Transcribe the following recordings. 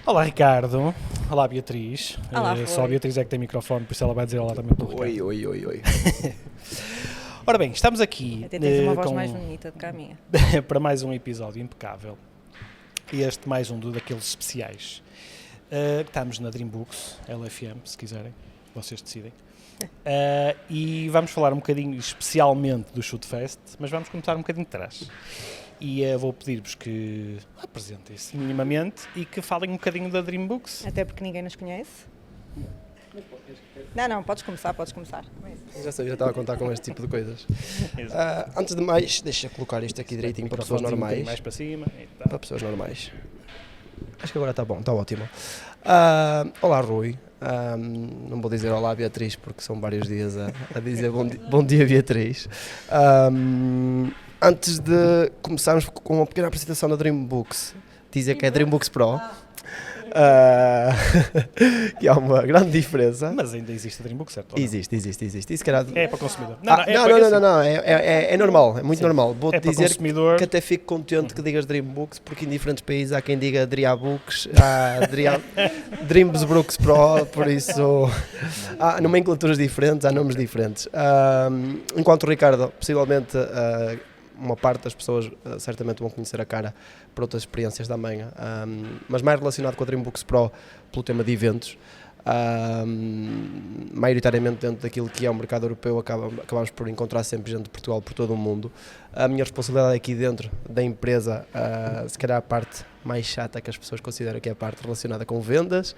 Olá, Ricardo. Olá, Beatriz. Olá, Só a Beatriz é que tem microfone, por isso ela vai dizer olá também para o Ricardo. Oi. Ora bem, estamos aqui Até tens uma voz mais bonita do que a minha. para mais um episódio impecável. Este mais um daqueles especiais. Estamos na Dreambooks, LFM, se quiserem, vocês decidem. E vamos falar um bocadinho especialmente do Shootfest, mas vamos começar um bocadinho de trás. E vou pedir-vos que apresentem-se minimamente e que falem um bocadinho da Dreambooks. Até porque ninguém nos conhece. Não, podes começar. Já estava a contar com este tipo de coisas. Antes de mais, deixa colocar isto aqui direitinho para pessoas normais. Mais para cima. Para pessoas normais. Acho que agora está bom, está ótimo. Olá, Rui. Não vou dizer olá, Beatriz, porque são vários dias a dizer bom dia, Beatriz. Antes de começarmos com uma pequena apresentação da Dreambooks, dizer que é Dreambooks Pro. Que há uma grande diferença. Mas ainda existe a Dreambooks, certo? Existe. Isso que era... É para consumidor. Não, é normal, é muito normal. Vou-te dizer que até fico contente que digas Dreambooks, porque em diferentes países há quem diga Dreambooks, há Dreambooks Pro, por isso há nomenclaturas diferentes, há nomes diferentes. Enquanto o Ricardo, possivelmente uma parte das pessoas certamente vão conhecer a cara por outras experiências também, mas mais relacionado com a Dreambooks Pro pelo tema de eventos. Maioritariamente dentro daquilo que é o mercado europeu acabamos por encontrar sempre gente de Portugal por todo o mundo. A minha responsabilidade aqui dentro da empresa, se calhar a parte mais chata que as pessoas consideram que é a parte relacionada com vendas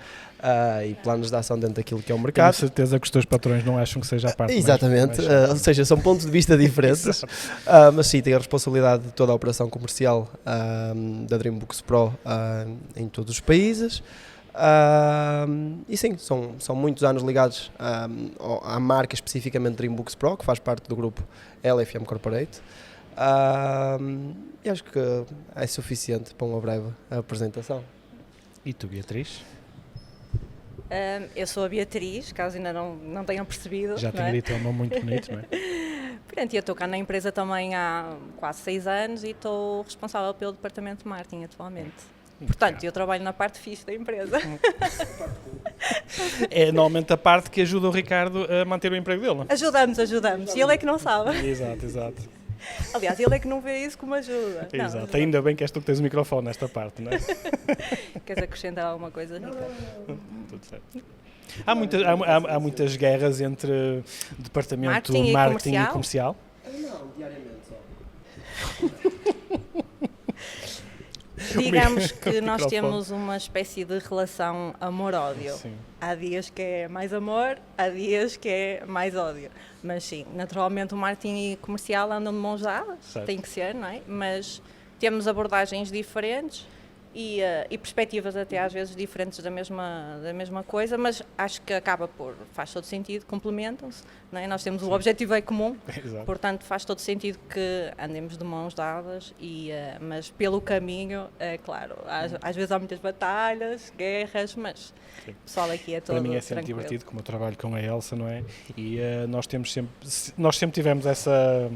e planos de ação dentro daquilo que é o mercado. Tenho certeza que os teus patrões não acham que seja a parte exatamente, mais ou seja, são pontos de vista diferentes. Mas sim, tenho a responsabilidade de toda a operação comercial da Dreambooks Pro em todos os países. E sim, são muitos anos ligados à marca especificamente Dreambooks Pro, que faz parte do grupo LFM Corporate. E acho que é suficiente para uma breve apresentação. E tu, Beatriz? Eu sou a Beatriz, caso ainda não tenham percebido. Já tinha dito, é um nome muito bonito, não é? Portanto, eu estou cá na empresa também há quase 6 anos e estou responsável pelo departamento de marketing atualmente. Portanto, eu trabalho na parte fixe da empresa. É normalmente a parte que ajuda o Ricardo a manter o emprego dele. Ajudamos. E ele é que não sabe. Exato. Aliás, ele é que não vê isso como ajuda. Exato. Não. Ainda bem que és tu que tens o microfone nesta parte, não é? Queres acrescentar alguma coisa, Ricardo? Tudo certo. Há muitas guerras entre departamento marketing e comercial? Não, diariamente só. Digamos que nós temos uma espécie de relação amor-ódio. Sim. Há dias que é mais amor, há dias que é mais ódio. Mas sim, naturalmente o marketing e comercial andam de mãos dadas, certo. Tem que ser, não é? Mas temos abordagens diferentes e perspectivas até às vezes diferentes da mesma coisa, mas acho que faz todo sentido, complementam-se, não é? Nós temos o objetivo é comum, Exato. Portanto faz todo sentido que andemos de mãos dadas, mas pelo caminho, é claro, às vezes há muitas batalhas, guerras, mas Sim. o pessoal aqui é todo Para mim é sempre tranquilo. divertido, como eu trabalho com a Elsa, não é? E nós sempre tivemos essa...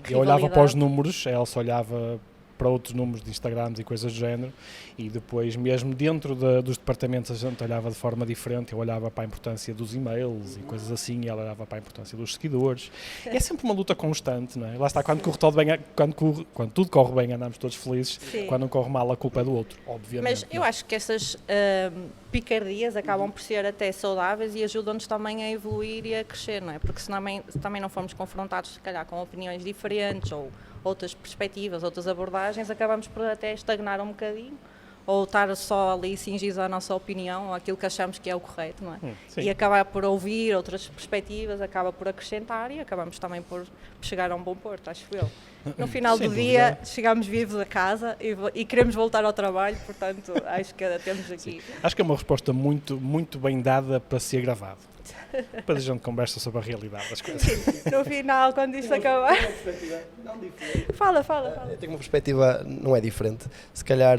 Eu olhava para os números, a Elsa olhava para outros números de Instagrams e coisas do género, e depois mesmo dentro dos departamentos a gente olhava de forma diferente. Eu olhava para a importância dos e-mails e coisas assim, e ela olhava para a importância dos seguidores. E é sempre uma luta constante, não é? Lá está, quando tudo corre bem andamos todos felizes. Sim. Quando não corre mal a culpa é do outro, obviamente. Mas eu acho que essas picardias acabam por ser até saudáveis e ajudam-nos também a evoluir e a crescer, não é? Porque se também não formos confrontados, se calhar, com opiniões diferentes ou outras perspectivas, outras abordagens, acabamos por até estagnar um bocadinho ou estar só ali cingidos à nossa opinião ou aquilo que achamos que é o correto, não é? Sim. E acabar por ouvir outras perspectivas, acaba por acrescentar e acabamos também por chegar a um bom porto, acho eu. No final Sem do dia, dúvida. chegamos vivos a casa e queremos voltar ao trabalho, portanto, acho que temos aqui. Sim. Acho que é uma resposta muito, muito bem dada para ser gravado. Depois a gente conversa sobre a realidade das coisas. No final, quando isto acabar... Fala. Eu tenho uma perspectiva, não é diferente. Se calhar,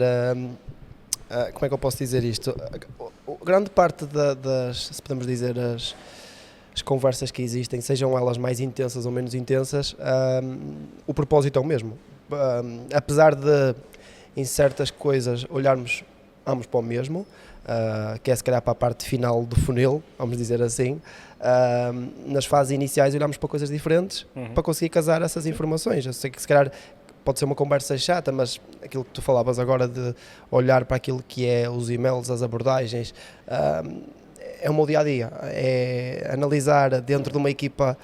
como é que eu posso dizer isto? Grande parte se podemos dizer, as conversas que existem, sejam elas mais intensas ou menos intensas, o propósito é o mesmo. Apesar de, em certas coisas, olharmos vamos para o mesmo, que é se calhar para a parte final do funil, vamos dizer assim. Nas fases iniciais olhamos para coisas diferentes para conseguir casar essas informações. Eu sei que se calhar pode ser uma conversa chata, mas aquilo que tu falavas agora de olhar para aquilo que é os e-mails, as abordagens, é o meu dia-a-dia, é analisar dentro de uma equipa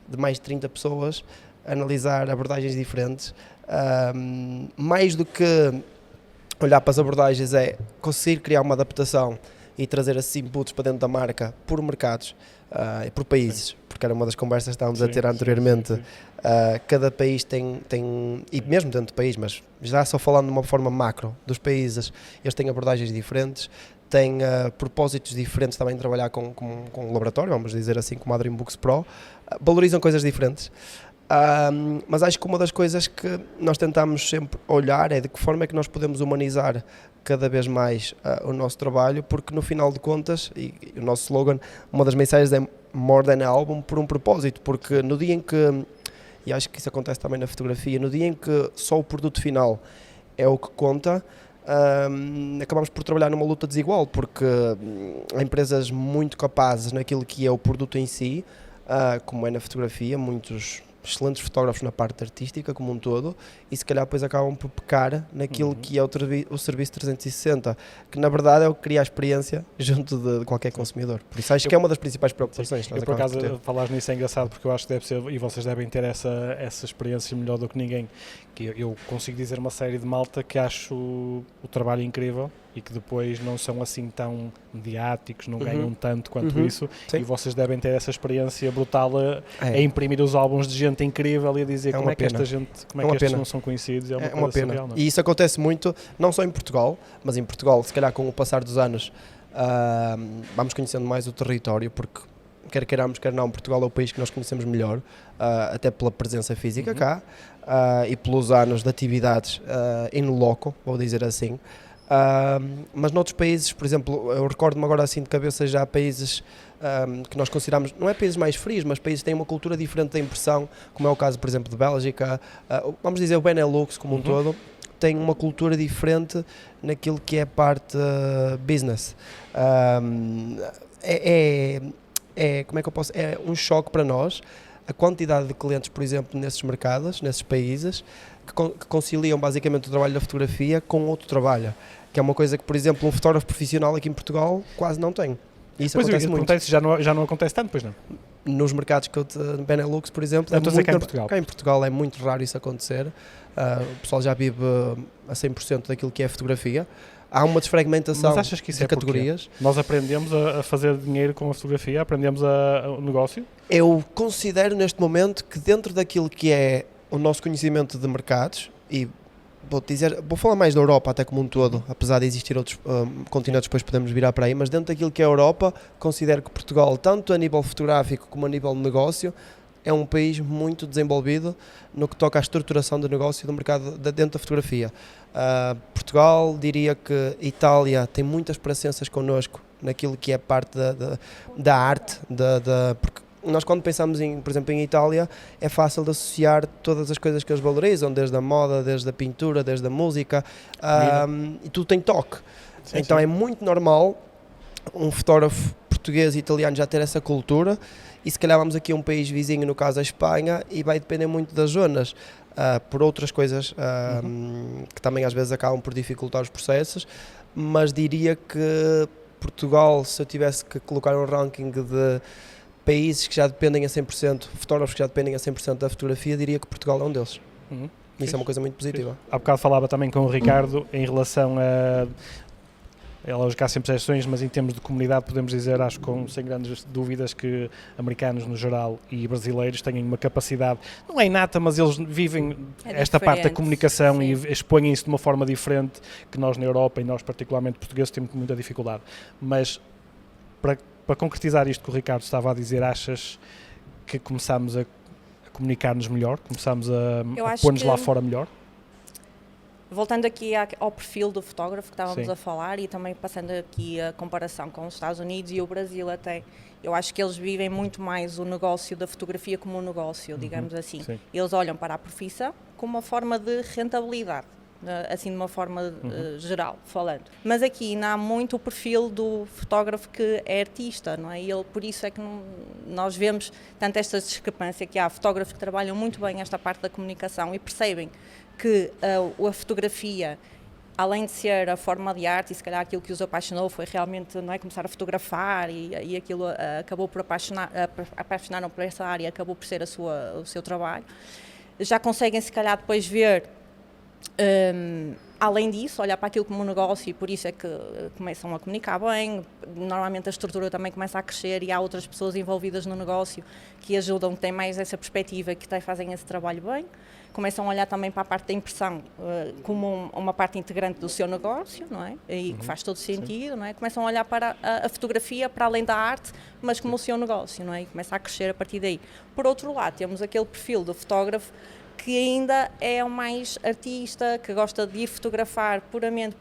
de mais de 30 pessoas, analisar abordagens diferentes, mais do que olhar para as abordagens é conseguir criar uma adaptação e trazer esses inputs para dentro da marca por mercados, por países, porque era uma das conversas que estávamos a ter anteriormente. Cada país tem, e mesmo dentro do país, mas já só falando de uma forma macro dos países, eles têm abordagens diferentes, têm propósitos diferentes também de trabalhar com um laboratório, vamos dizer assim, como a Dreambooks Pro, valorizam coisas diferentes. Mas acho que uma das coisas que nós tentamos sempre olhar é de que forma é que nós podemos humanizar cada vez mais o nosso trabalho, porque no final de contas, e o nosso slogan, uma das mensagens é More Than a Album por um propósito, porque no dia em que, e acho que isso acontece também na fotografia, no dia em que só o produto final é o que conta, acabamos por trabalhar numa luta desigual, porque há empresas muito capazes naquilo que é o produto em si, como é na fotografia, muitos excelentes fotógrafos na parte artística como um todo, e se calhar depois acabam por pecar naquilo que é o serviço 360, que na verdade é o que cria a experiência junto de qualquer consumidor. Por isso acho que é uma das principais preocupações. Eu por acaso falar nisso é engraçado, porque eu acho que deve ser, e vocês devem ter essa experiência melhor do que ninguém, que eu consigo dizer uma série de malta que acho o trabalho incrível e que depois não são assim tão mediáticos, não ganham tanto quanto isso. Sim. E vocês devem ter essa experiência brutal a imprimir os álbuns de gente incrível e a dizer como é que esta gente, como é que estes não são conhecidos. É uma pena. Surreal, não é? E isso acontece muito, não só em Portugal, mas em Portugal, se calhar com o passar dos anos, vamos conhecendo mais o território, porque quer queiramos, quer não, Portugal é o país que nós conhecemos melhor, até pela presença física cá, e pelos anos de atividades in loco, vou dizer assim. Mas noutros países, por exemplo, eu recordo-me agora assim de cabeça já países que nós consideramos, não é países mais frios, mas países que têm uma cultura diferente da impressão, como é o caso, por exemplo, de Bélgica, vamos dizer o Benelux como um todo, tem uma cultura diferente naquilo que é a parte business. Como é que eu posso... É um choque para nós a quantidade de clientes, por exemplo, nesses mercados, nesses países, que conciliam basicamente o trabalho da fotografia com outro trabalho, que é uma coisa que, por exemplo, um fotógrafo profissional aqui em Portugal quase não tem. Isso pois acontece muito. Já não acontece tanto, pois não? Nos mercados que eu Benelux, por exemplo, cá em Portugal é muito raro isso acontecer. O pessoal já vive a 100% daquilo que é fotografia. Há uma desfragmentação Mas achas que isso de categorias. Nós aprendemos a fazer dinheiro com a fotografia, aprendemos o negócio? Eu considero neste momento que dentro daquilo que é o nosso conhecimento de mercados, e vou falar mais da Europa até como um todo, apesar de existir outros continentes, depois podemos virar para aí, mas dentro daquilo que é a Europa, considero que Portugal, tanto a nível fotográfico como a nível de negócio, é um país muito desenvolvido no que toca à estruturação do negócio do mercado dentro da fotografia. Portugal, diria que Itália tem muitas presenças connosco naquilo que é parte da arte, porque nós quando pensamos por exemplo, em Itália, é fácil de associar todas as coisas que eles valorizam, desde a moda, desde a pintura, desde a música, e tudo tem toque. Sim, então é muito normal um fotógrafo português e italiano já ter essa cultura, e se calhar vamos aqui a um país vizinho, no caso a Espanha, e vai depender muito das zonas, por outras coisas que também às vezes acabam por dificultar os processos, mas diria que Portugal, se eu tivesse que colocar um ranking de países que já dependem a 100%, fotógrafos que já dependem a 100% da fotografia, diria que Portugal é um deles. Isso é uma coisa muito positiva. Há bocado falava também com o Ricardo em relação a... Elas cá sempre exceções, mas em termos de comunidade podemos dizer, acho sem grandes dúvidas, que americanos no geral e brasileiros têm uma capacidade, não é inata, mas eles vivem esta parte da comunicação e expõem-se de uma forma diferente que nós na Europa, e nós particularmente portugueses temos muita dificuldade. Mas para concretizar isto que o Ricardo estava a dizer, achas que começámos a comunicar-nos melhor? Começámos a pôr-nos lá fora melhor? Voltando aqui ao perfil do fotógrafo que estávamos a falar, e também passando aqui a comparação com os Estados Unidos e o Brasil até, eu acho que eles vivem muito mais o negócio da fotografia como um negócio, digamos assim. Sim. Eles olham para a profissão como uma forma de rentabilidade, assim de uma forma geral, falando. Mas aqui ainda há muito o perfil do fotógrafo que é artista, não é? E por isso é que nós vemos tanto esta discrepância, que há fotógrafos que trabalham muito bem esta parte da comunicação e percebem que a fotografia, além de ser a forma de arte, e se calhar aquilo que os apaixonou foi realmente, não é, começar a fotografar, e aquilo acabou por apaixonaram por essa área, acabou por ser o seu trabalho, já conseguem se calhar depois ver, além disso, olhar para aquilo como um negócio, e por isso é que começam a comunicar bem. Normalmente a estrutura também começa a crescer e há outras pessoas envolvidas no negócio que ajudam, que têm mais essa perspectiva, que fazem esse trabalho bem. Começam a olhar também para a parte da impressão como uma parte integrante do seu negócio, não é? E que faz todo sentido, não é? Começam a olhar para a fotografia para além da arte, mas como o seu negócio, não é? E começa a crescer a partir daí. Por outro lado, temos aquele perfil do fotógrafo que ainda é o mais artista, que gosta de ir fotografar puramente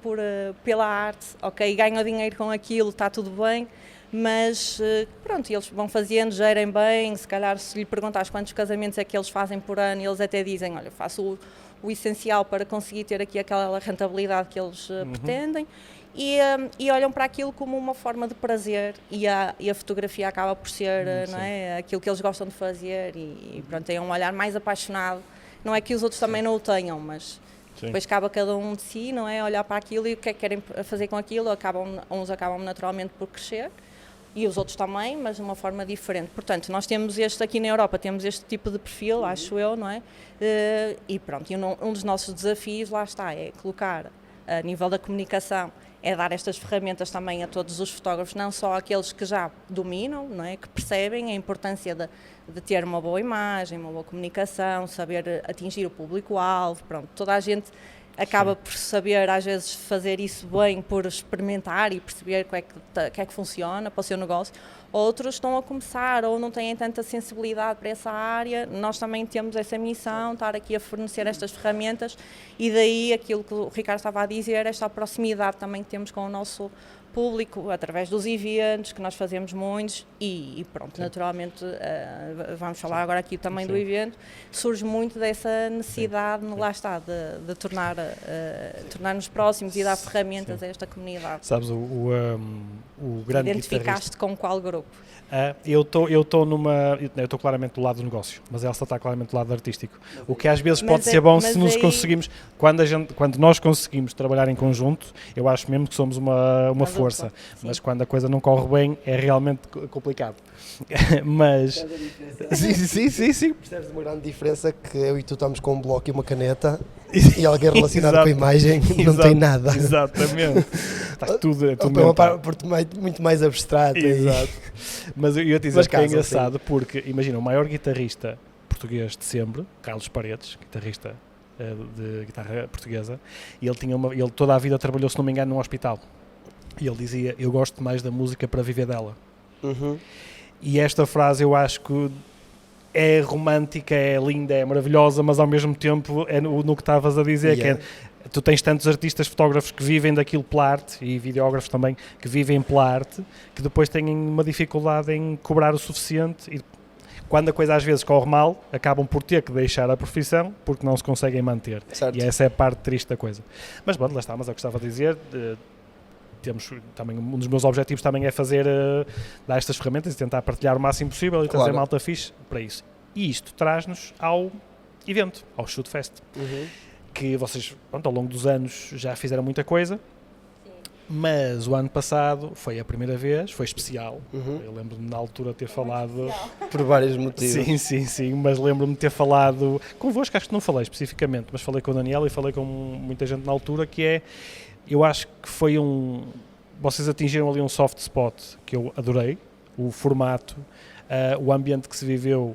pela arte, ok, ganha dinheiro com aquilo, está tudo bem, mas pronto, eles vão fazendo, gerem bem. Se calhar se lhe perguntares quantos casamentos é que eles fazem por ano, eles até dizem, olha, faço o essencial para conseguir ter aqui aquela rentabilidade que eles pretendem, e olham para aquilo como uma forma de prazer, e a fotografia acaba por ser não é, aquilo que eles gostam de fazer, e pronto, têm um olhar mais apaixonado. Não é que os outros também não o tenham, mas depois cabe a cada um de si, não é, olhar para aquilo e o que é que querem fazer com aquilo. Uns acabam naturalmente por crescer, e os outros também, mas de uma forma diferente. Portanto, nós temos aqui na Europa, temos este tipo de perfil, acho eu, não é? E pronto, e um dos nossos desafios, lá está, é colocar a nível da comunicação, é dar estas ferramentas também a todos os fotógrafos, não só aqueles que já dominam, não é? Que percebem a importância de ter uma boa imagem, uma boa comunicação, saber atingir o público-alvo, pronto, toda a gente acaba por saber às vezes fazer isso bem, por experimentar e perceber o que é que funciona para o seu negócio. Outros estão a começar ou não têm tanta sensibilidade para essa área. Nós também temos essa missão, estar aqui a fornecer estas ferramentas, e daí aquilo que o Ricardo estava a dizer, esta proximidade também que temos com o nosso público, através dos eventos, que nós fazemos muitos, e pronto, naturalmente, vamos falar agora aqui também do evento, surge muito dessa necessidade, lá está, de tornar-nos próximos e dar ferramentas a esta comunidade. Sabes, o grande Identificaste com qual grupo? Eu estou claramente do lado do negócio, mas a Elsa está claramente do lado artístico. O que às vezes pode ser bom se nos conseguimos, quando nós conseguimos trabalhar em conjunto, eu acho mesmo que somos uma força, mas quando a coisa não corre bem é realmente complicado. Mas sim. Percebes uma grande diferença, que eu e tu estamos com um bloco e uma caneta e alguém relacionado com a imagem não tem nada. Exatamente. Está tudo muito mais abstrato. Exato. Mas eu ia te dizer que é engraçado, porque imagina, o maior guitarrista português de sempre, Carlos Paredes, guitarrista de guitarra portuguesa, e ele toda a vida trabalhou, se não me engano, num hospital. E ele dizia, eu gosto mais da música para viver dela. E esta frase eu acho que é romântica, é linda, é maravilhosa, mas ao mesmo tempo é no que estavas a dizer, que tu tens tantos artistas, fotógrafos que vivem daquilo pela arte, e videógrafos também que vivem pela arte, que depois têm uma dificuldade em cobrar o suficiente, e quando a coisa às vezes corre mal, acabam por ter que deixar a profissão porque não se conseguem manter. Certo. E essa é a parte triste da coisa. Mas bom, lá está, mas é o que estava a dizer. Temos também, um dos meus objetivos também é fazer, dar estas ferramentas e tentar partilhar o máximo possível e trazer malta fixe para isso. E isto traz-nos ao evento, ao Shoot Fest, que vocês, pronto, ao longo dos anos já fizeram muita coisa, mas o ano passado foi a primeira vez, foi especial. Eu lembro-me na altura ter falado... Por vários motivos. Sim, mas lembro-me de ter falado convosco, acho que não falei especificamente, mas falei com o Daniel e falei com muita gente na altura, que é... Eu acho que foi vocês atingiram ali um soft spot que eu adorei, o formato, o ambiente que se viveu,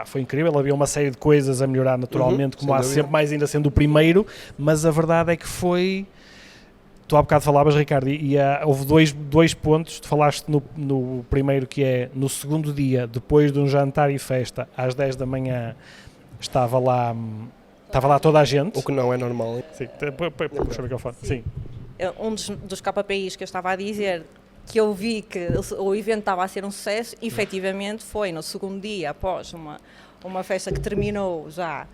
foi incrível, havia uma série de coisas a melhorar naturalmente, como há sempre, mais ainda sendo o primeiro, mas a verdade é que foi... Tu há bocado falavas, Ricardo, e houve dois pontos, tu falaste no primeiro, que é no segundo dia, depois de um jantar e festa, às 10 da manhã, estava lá toda a gente. O que não é normal. Sim, puxa o microfone. Sim. Um dos KPIs que eu estava a dizer, que eu vi que o evento estava a ser um sucesso, efetivamente foi no segundo dia, após uma festa que terminou já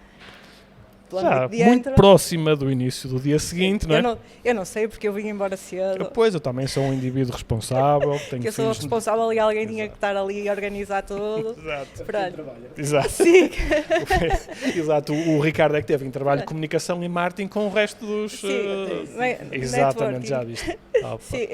Já muito próxima do início do dia seguinte, não é? Eu não sei porque eu vim embora cedo. Pois, eu também sou um indivíduo responsável. Tenho que eu sou responsável e alguém tinha que estar ali a organizar tudo. Exato. Exato. Sim. Exato. O Ricardo é que teve em trabalho de comunicação e marketing com o resto dos... Sim, exatamente, já viste. Sim.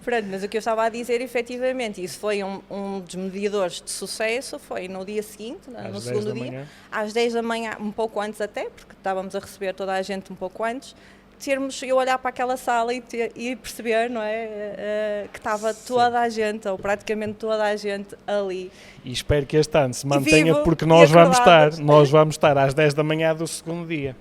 Pronto, mas o que eu estava a dizer, efetivamente, isso foi um dos mediadores de sucesso, foi no dia seguinte, no segundo dia, às 10 da manhã, um pouco antes até, porque estávamos a receber toda a gente um pouco antes, eu olhar para aquela sala e perceber, não é, que estava toda a gente, ou praticamente toda a gente ali. E espero que este ano se mantenha, porque nós vamos estar às 10 da manhã do segundo dia.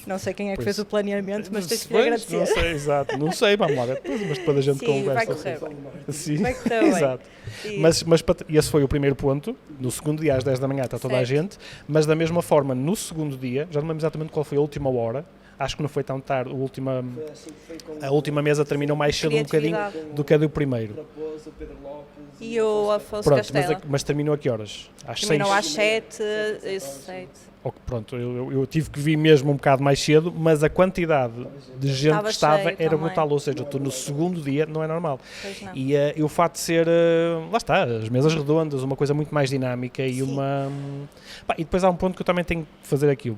Não sei quem é que fez o planeamento, mas tens que lhe agradecer. Não sei, exato. Não sei, vamos lá ver depois, mas depois a gente conversa. Vai correr bem. Sim, vai correr bem. Exato. Mas esse foi o primeiro ponto. No segundo dia, às 10 da manhã, está toda a gente. Mas da mesma forma, no segundo dia, já não lembro exatamente qual foi a última hora, acho que não foi tão tarde, a última mesa terminou mais cedo um bocadinho do que a do primeiro. E o Afonso Castela. Mas terminou a que horas? Às 6? Terminou às 7. Pronto, eu tive que vir mesmo um bocado mais cedo, mas a quantidade de gente que estava era brutal, ou seja, no segundo dia não é normal. Não. E o facto de ser, lá está, as mesas redondas, uma coisa muito mais dinâmica e e depois há um ponto que eu também tenho que fazer aqui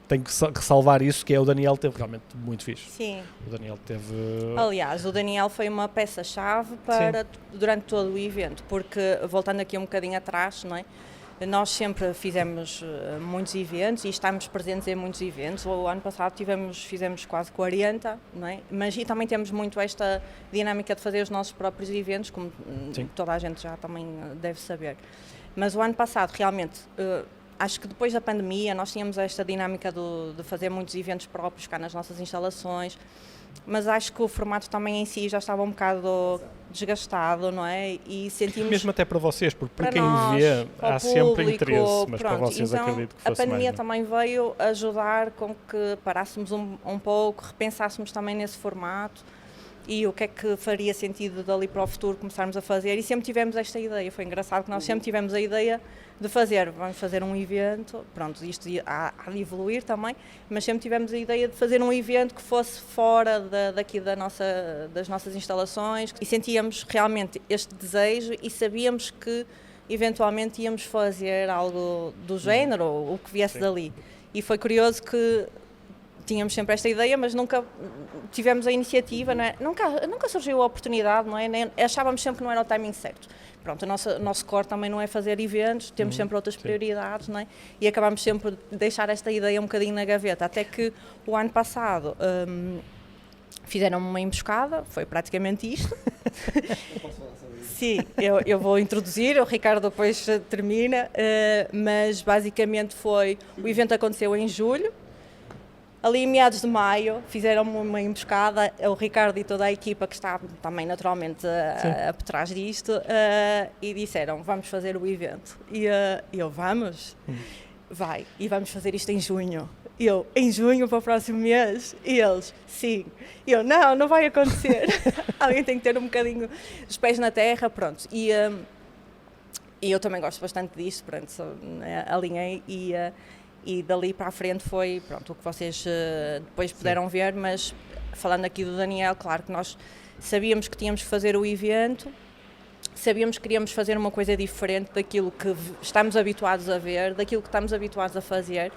tenho que ressalvar isso, que é o Daniel teve realmente muito fixe. Sim. O Daniel teve... Aliás, o Daniel foi uma peça-chave durante todo o evento, porque, voltando aqui um bocadinho atrás, não é? Nós sempre fizemos muitos eventos e estamos presentes em muitos eventos. O ano passado fizemos quase 40, não é? Mas e também temos muito esta dinâmica de fazer os nossos próprios eventos, como toda a gente já também deve saber. Mas o ano passado, realmente... acho que depois da pandemia nós tínhamos esta dinâmica de fazer muitos eventos próprios cá nas nossas instalações, mas acho que o formato também em si já estava um bocado desgastado, não é? E sentimos... Mesmo até para vocês, porque para quem vê há sempre interesse, mas para vocês então, acredito que fosse mais. A pandemia também veio ajudar com que parássemos um pouco, repensássemos também nesse formato e o que é que faria sentido dali para o futuro começarmos a fazer, e sempre tivemos esta ideia. Foi engraçado que nós sempre tivemos a ideia de vamos fazer um evento, pronto, isto há de evoluir também, mas sempre tivemos a ideia de fazer um evento que fosse fora daqui das nossas instalações, e sentíamos realmente este desejo e sabíamos que eventualmente íamos fazer algo do género, ou o que viesse dali. E foi curioso que tínhamos sempre esta ideia, mas nunca tivemos a iniciativa, não é? Nunca surgiu a oportunidade, não é? Achávamos sempre que não era o timing certo. Pronto, o nosso core também não é fazer eventos, temos sempre outras prioridades, não é? E acabamos sempre de deixar esta ideia um bocadinho na gaveta, até que o ano passado fizeram uma emboscada, foi praticamente isto. Sim, eu vou introduzir, o Ricardo depois termina, mas basicamente o evento aconteceu em julho. Ali em meados de maio fizeram uma emboscada, o Ricardo e toda a equipa que está também naturalmente por trás disto, e disseram, vamos fazer o evento. E eu, vamos? Vai, e vamos fazer isto em junho. Em junho para o próximo mês? E eles, sim. Não vai acontecer. Alguém tem que ter um bocadinho os pés na terra, pronto. E eu também gosto bastante disto, pronto, alinhei e dali para a frente foi, pronto, o que vocês depois puderam ver, mas falando aqui do Daniel, claro que nós sabíamos que tínhamos que fazer o evento, sabíamos que queríamos fazer uma coisa diferente daquilo que estamos habituados a ver, daquilo que estamos habituados a fazer,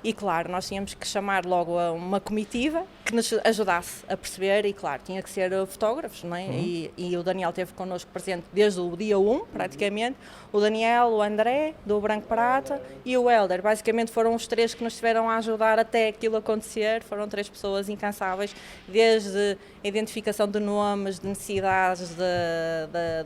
e claro, nós tínhamos que chamar logo a uma comitiva que nos ajudasse a perceber, e claro, tinha que ser fotógrafos, não é? E o Daniel esteve connosco presente desde o dia 1, praticamente, o Daniel, o André, do Branco Prata, e o Helder. Basicamente foram os três que nos estiveram a ajudar até aquilo acontecer. Foram 3 pessoas incansáveis, desde a identificação de nomes, de necessidades,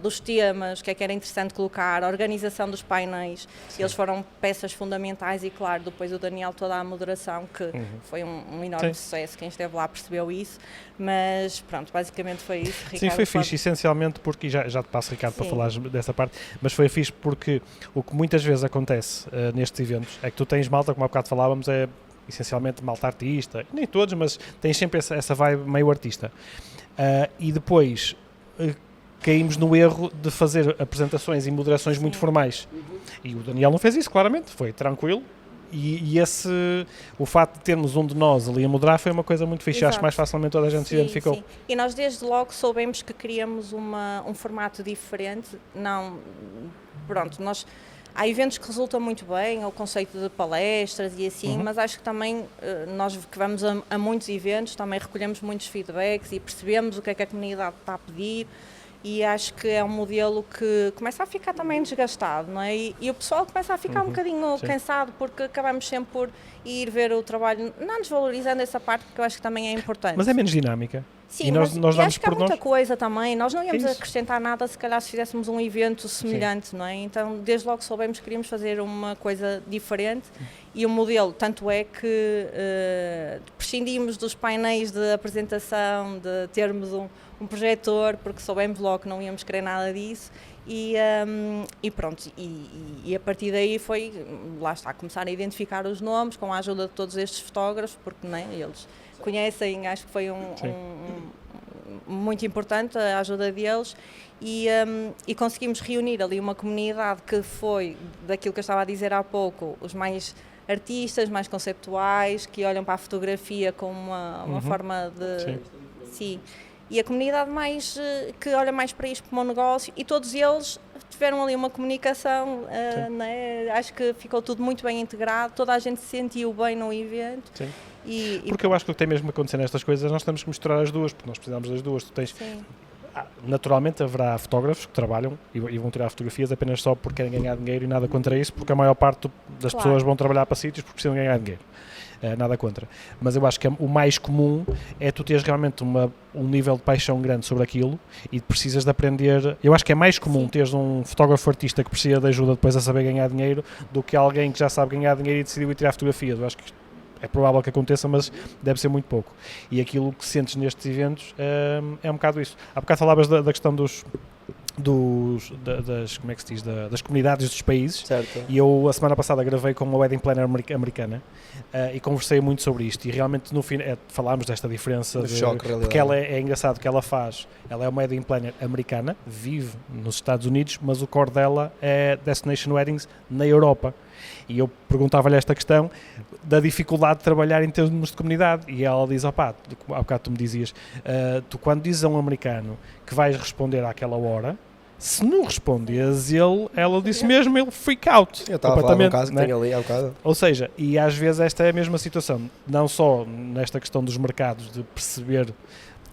dos temas, o que é que era interessante colocar, a organização dos painéis. Eles foram peças fundamentais e, claro, depois o Daniel, toda a moderação, que foi um enorme sucesso. Quem esteve lá percebeu isso, mas pronto, basicamente foi isso. Ricardo, sim, foi fixe, essencialmente porque, já te passo, Ricardo, para falar dessa parte, mas foi fixe porque o que muitas vezes acontece nestes eventos é que tu tens malta, como há bocado falávamos, é essencialmente malta artista, nem todos, mas tens sempre essa vibe meio artista. E depois, caímos no erro de fazer apresentações e moderações muito formais. E o Daniel não fez isso, claramente, foi tranquilo. E o facto de termos um de nós ali a moderar foi uma coisa muito fixe. Exato. Acho que mais facilmente toda a gente se identificou. Sim. E nós desde logo soubemos que queríamos um formato diferente. Há eventos que resultam muito bem, o conceito de palestras e assim, mas acho que também nós que vamos a muitos eventos também recolhemos muitos feedbacks e percebemos o que é que a comunidade está a pedir. E acho que é um modelo que começa a ficar também desgastado, não é? E o pessoal começa a ficar um bocadinho cansado, porque acabamos sempre por ir ver o trabalho, não desvalorizando essa parte, porque eu acho que também é importante. Mas é menos dinâmica. Sim, e nós damos acho que há por muita coisa também. Nós não íamos isso. Acrescentar nada se calhar se fizéssemos um evento semelhante, não é? Então, desde logo soubemos que queríamos fazer uma coisa diferente e o modelo, tanto é que prescindimos dos painéis de apresentação, de termos um projetor, porque soubemos logo que não íamos querer nada disso e pronto, e a partir daí foi, lá está, começar a identificar os nomes com a ajuda de todos estes fotógrafos, porque não é, eles conhecem, acho que foi muito importante a ajuda deles e conseguimos reunir ali uma comunidade que foi daquilo que eu estava a dizer há pouco, os mais artistas, mais conceptuais, que olham para a fotografia como uma forma de... Sim. E a comunidade mais que olha mais para isto como um negócio, e todos eles tiveram ali uma comunicação, né? Acho que ficou tudo muito bem integrado, toda a gente se sentiu bem no evento. Sim. Porque eu acho que o que tem mesmo que acontecer nestas coisas, nós temos que misturar as duas, porque nós precisamos das duas. Tu tens, naturalmente haverá fotógrafos que trabalham e vão tirar fotografias apenas só porque querem ganhar dinheiro, e nada contra isso, porque a maior parte das pessoas vão trabalhar para sítios porque precisam ganhar dinheiro. Nada contra. Mas eu acho que o mais comum é tu teres realmente um nível de paixão grande sobre aquilo e precisas de aprender. Eu acho que é mais comum teres um fotógrafo artista que precisa de ajuda depois a saber ganhar dinheiro do que alguém que já sabe ganhar dinheiro e decidiu ir tirar fotografias. Eu acho que é provável que aconteça, mas deve ser muito pouco. E aquilo que sentes nestes eventos é um bocado isso. Há bocado falavas da questão como é que se diz, das comunidades dos países. Certo. E eu a semana passada gravei com uma wedding planner americana e conversei muito sobre isto, e realmente no fim falámos desta diferença porque ela é engraçado que ela é uma wedding planner americana, vive nos Estados Unidos, mas o core dela é Destination Weddings na Europa. E eu perguntava-lhe esta questão da dificuldade de trabalhar em termos de comunidade, e ela diz, há bocado tu me dizias, tu quando dizes a um americano que vais responder àquela hora, se não respondes ela disse mesmo, ele freak out. Eu estava a falar de um caso que tenho ali há bocado. Ou seja, e às vezes esta é a mesma situação, não só nesta questão dos mercados, de perceber,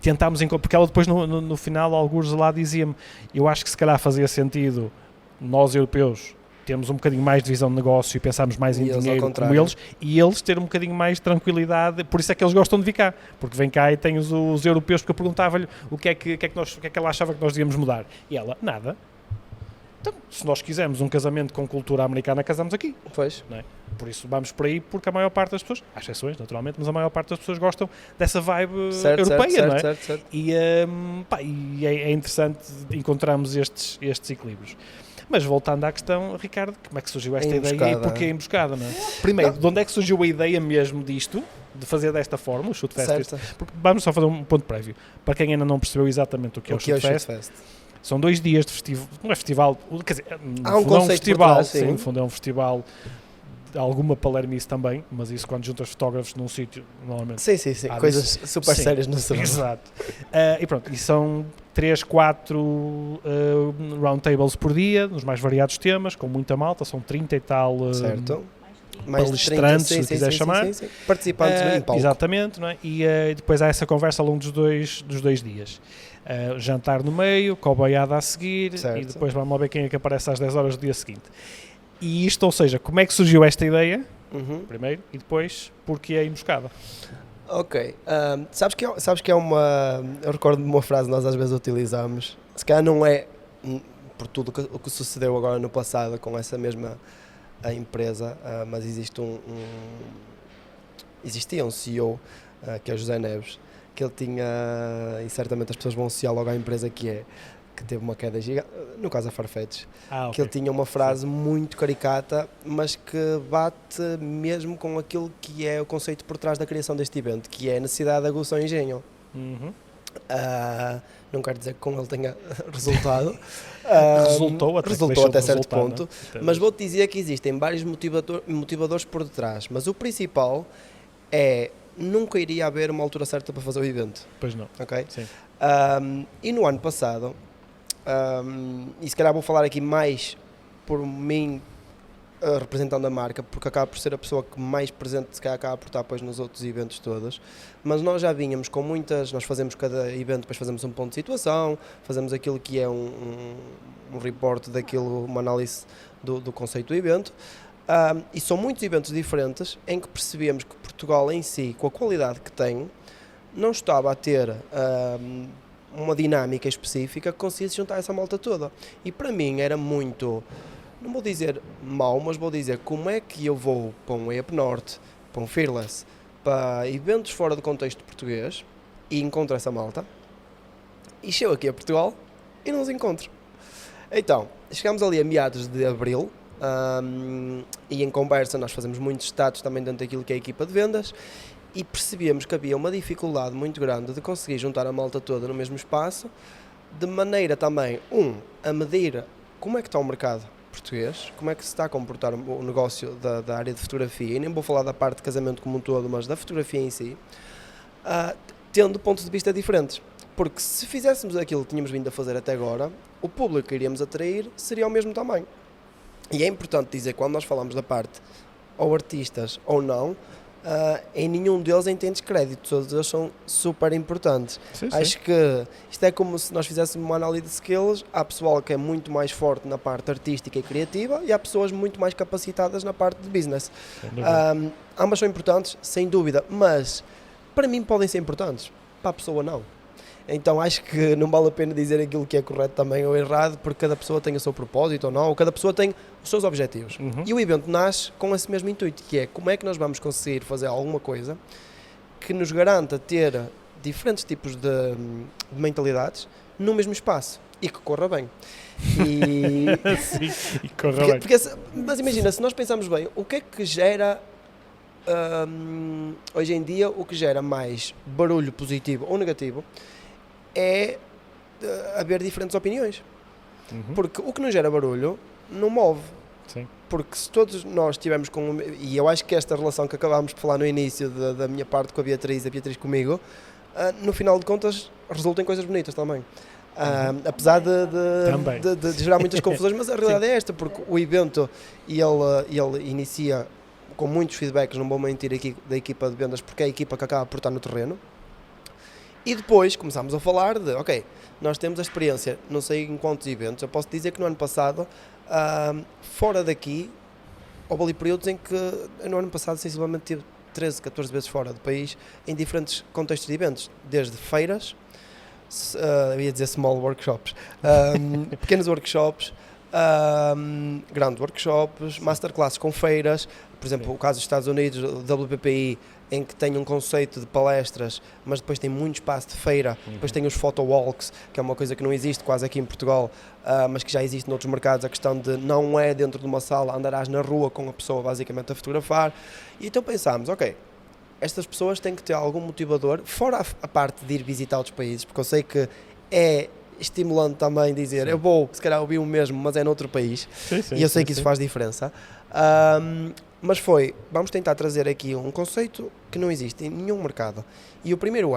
tentámos, porque ela depois no final, alguns lá dizia-me, eu acho que se calhar fazia sentido nós europeus termos um bocadinho mais de visão de negócio e pensarmos mais em dinheiro como eles, e eles terem um bocadinho mais de tranquilidade, por isso é que eles gostam de vir cá, porque vem cá e tem os europeus, porque eu perguntava-lhe o que é que ela achava que nós devíamos mudar, e ela, nada. Então, se nós quisermos um casamento com cultura americana, casamos aqui. Pois. Não é? Por isso vamos por aí, porque a maior parte das pessoas, há exceções naturalmente, mas a maior parte das pessoas gostam dessa vibe europeia, não é? Certo. E é interessante encontrarmos estes equilíbrios. Mas voltando à questão, Ricardo, como é que surgiu esta ideia e porquê a emboscada, não é? Primeiro, de onde é que surgiu a ideia mesmo disto, de fazer desta forma, o Shoot Fest? Porque vamos só fazer um ponto prévio. Para quem ainda não percebeu exatamente o que é o Shoot Fest, são 2 dias de festival, não é festival, quer dizer, há um conceito festival, trás, sim, no fundo é um festival, alguma palermice também, mas isso quando juntas fotógrafos num sítio, normalmente... Sim, coisas super sérias no salão. Exato. E pronto, e são 3, 4 roundtables por dia, nos mais variados temas, com muita malta, são 30 e tal palestrantes, se quiser chamar. Sim. Participantes em palco. Exatamente, não é? E depois há essa conversa ao longo dos dois dias. Jantar no meio, coboiada a seguir, e depois vamos ver quem é que aparece às 10 horas do dia seguinte. E isto, ou seja, como é que surgiu esta ideia, primeiro, e depois, porque é emboscada? Ok, sabes que é uma... Eu recordo de uma frase que nós às vezes utilizamos, se calhar não é por tudo o que sucedeu agora no passado com essa mesma empresa, mas existia um CEO, que é o José Neves, que ele tinha, e certamente as pessoas vão associar logo à empresa que teve uma queda gigante, no caso a Farfetch, okay. Que ele tinha uma frase muito caricata, mas que bate mesmo com aquilo que é o conceito por trás da criação deste evento, que é a necessidade de aguçar o engenho. Não quero dizer que com ele tenha resultado. Resultou até certo ponto. Mas vou-te dizer que existem vários motivadores por detrás. Mas o principal é, nunca iria haver uma altura certa para fazer o evento. Pois não. Ok? Sim. E no ano passado, e se calhar vou falar aqui mais por mim, representando a marca, porque acaba por ser a pessoa que mais presente se calhar acaba por estar depois nos outros eventos todos, mas nós já vínhamos com nós fazemos cada evento, depois fazemos um ponto de situação, fazemos aquilo que é um report daquilo, uma análise do conceito do evento, e são muitos eventos diferentes em que percebemos que Portugal em si, com a qualidade que tem, não estava a ter uma dinâmica específica que conseguisse juntar essa malta toda, e para mim era muito... Não vou dizer mau, mas vou dizer como é que eu vou para um EAP Norte, para um Fearless, para eventos fora do contexto português e encontro essa malta e chego aqui a Portugal e não os encontro. Então, chegámos ali a meados de Abril e em conversa nós fazemos muitos status também dentro daquilo que é a equipa de vendas e percebíamos que havia uma dificuldade muito grande de conseguir juntar a malta toda no mesmo espaço, de maneira também, a medir como é que está o mercado português, como é que se está a comportar o negócio da área de fotografia, e nem vou falar da parte de casamento como um todo, mas da fotografia em si, tendo pontos de vista diferentes. Porque se fizéssemos aquilo que tínhamos vindo a fazer até agora, o público que iríamos atrair seria o mesmo tamanho. E é importante dizer, quando nós falamos da parte ou artistas ou não, em nenhum deles tem descrédito, todos eles são super importantes. Sim. Acho que isto é como se nós fizéssemos uma análise de skills, há pessoal que é muito mais forte na parte artística e criativa e há pessoas muito mais capacitadas na parte de business. Ambas são importantes, sem dúvida, mas para mim podem ser importantes, para a pessoa não. Então acho que não vale a pena dizer aquilo que é correto também ou errado, porque cada pessoa tem o seu propósito ou não, ou cada pessoa tem os seus objetivos. E o evento nasce com esse mesmo intuito, que é como é que nós vamos conseguir fazer alguma coisa que nos garanta ter diferentes tipos de mentalidades no mesmo espaço e que corra bem. Sim, e corra bem. Mas imagina, se nós pensarmos bem, o que é que gera... hoje em dia o que gera mais barulho positivo ou negativo é haver diferentes opiniões, porque o que não gera barulho não move. Sim. Porque se todos nós tivermos e eu acho que esta relação que acabámos de falar no início da minha parte com a Beatriz comigo, no final de contas resulta em coisas bonitas também. Apesar de gerar muitas confusões, mas a realidade é esta, porque o evento ele inicia com muitos feedbacks, não vou mentir aqui, da equipa de vendas, porque é a equipa que acaba por estar no terreno. E depois começámos a falar de, ok, nós temos a experiência, não sei em quantos eventos, eu posso dizer que no ano passado, fora daqui, houve ali períodos em que, no ano passado, sensivelmente tive 13, 14 vezes fora do país, em diferentes contextos de eventos, desde feiras, eu ia dizer small workshops, pequenos workshops, grande workshops, masterclasses com feiras, por exemplo, o caso dos Estados Unidos, o WPPI, em que tem um conceito de palestras, mas depois tem muito espaço de feira, depois tem os photo walks, que é uma coisa que não existe quase aqui em Portugal, mas que já existe noutros mercados, a questão de não é dentro de uma sala, andarás na rua com a pessoa basicamente a fotografar, e então pensámos, ok, estas pessoas têm que ter algum motivador, fora a parte de ir visitar outros países, porque eu sei que é estimulante também dizer, eu vou, se calhar ouvir o mesmo, mas é noutro país, e eu sei que isso faz diferença. Mas vamos tentar trazer aqui um conceito que não existe em nenhum mercado. E o primeiro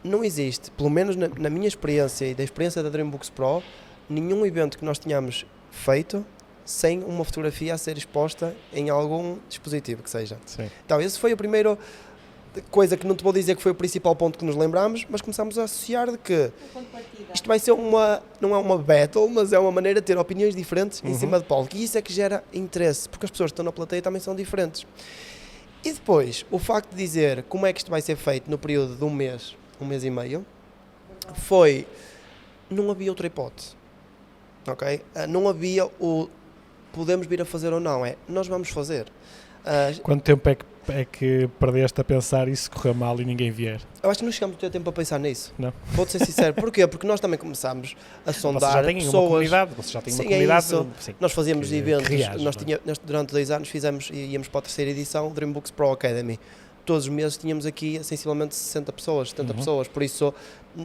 não existe, pelo menos na minha experiência e da experiência da Dreambooks Pro, nenhum evento que nós tenhamos feito sem uma fotografia a ser exposta em algum dispositivo que seja. Sim. Então esse foi a primeira coisa que não te vou dizer que foi o principal ponto que nos lembramos, mas começámos a associar de que isto vai ser não é uma battle, mas é uma maneira de ter opiniões diferentes em cima de palco, e isso é que gera interesse, porque as pessoas que estão na plateia também são diferentes. E depois, o facto de dizer como é que isto vai ser feito no período de um mês e meio, não havia outra hipótese, ok? Não havia podemos vir a fazer ou não, nós vamos fazer. Quanto tempo é que perdeste a pensar isso correu mal e ninguém vier? Eu acho que não chegamos a ter tempo a pensar nisso. Não. Vou-te ser sincero. Porquê? Porque nós também começámos a sondar pessoas. Você já tem uma comunidade. Sim, nós fazíamos eventos. Durante 2 anos íamos para a terceira edição, Dreambooks Pro Academy. todos os meses tínhamos aqui sensivelmente 60 pessoas, 70 pessoas, por isso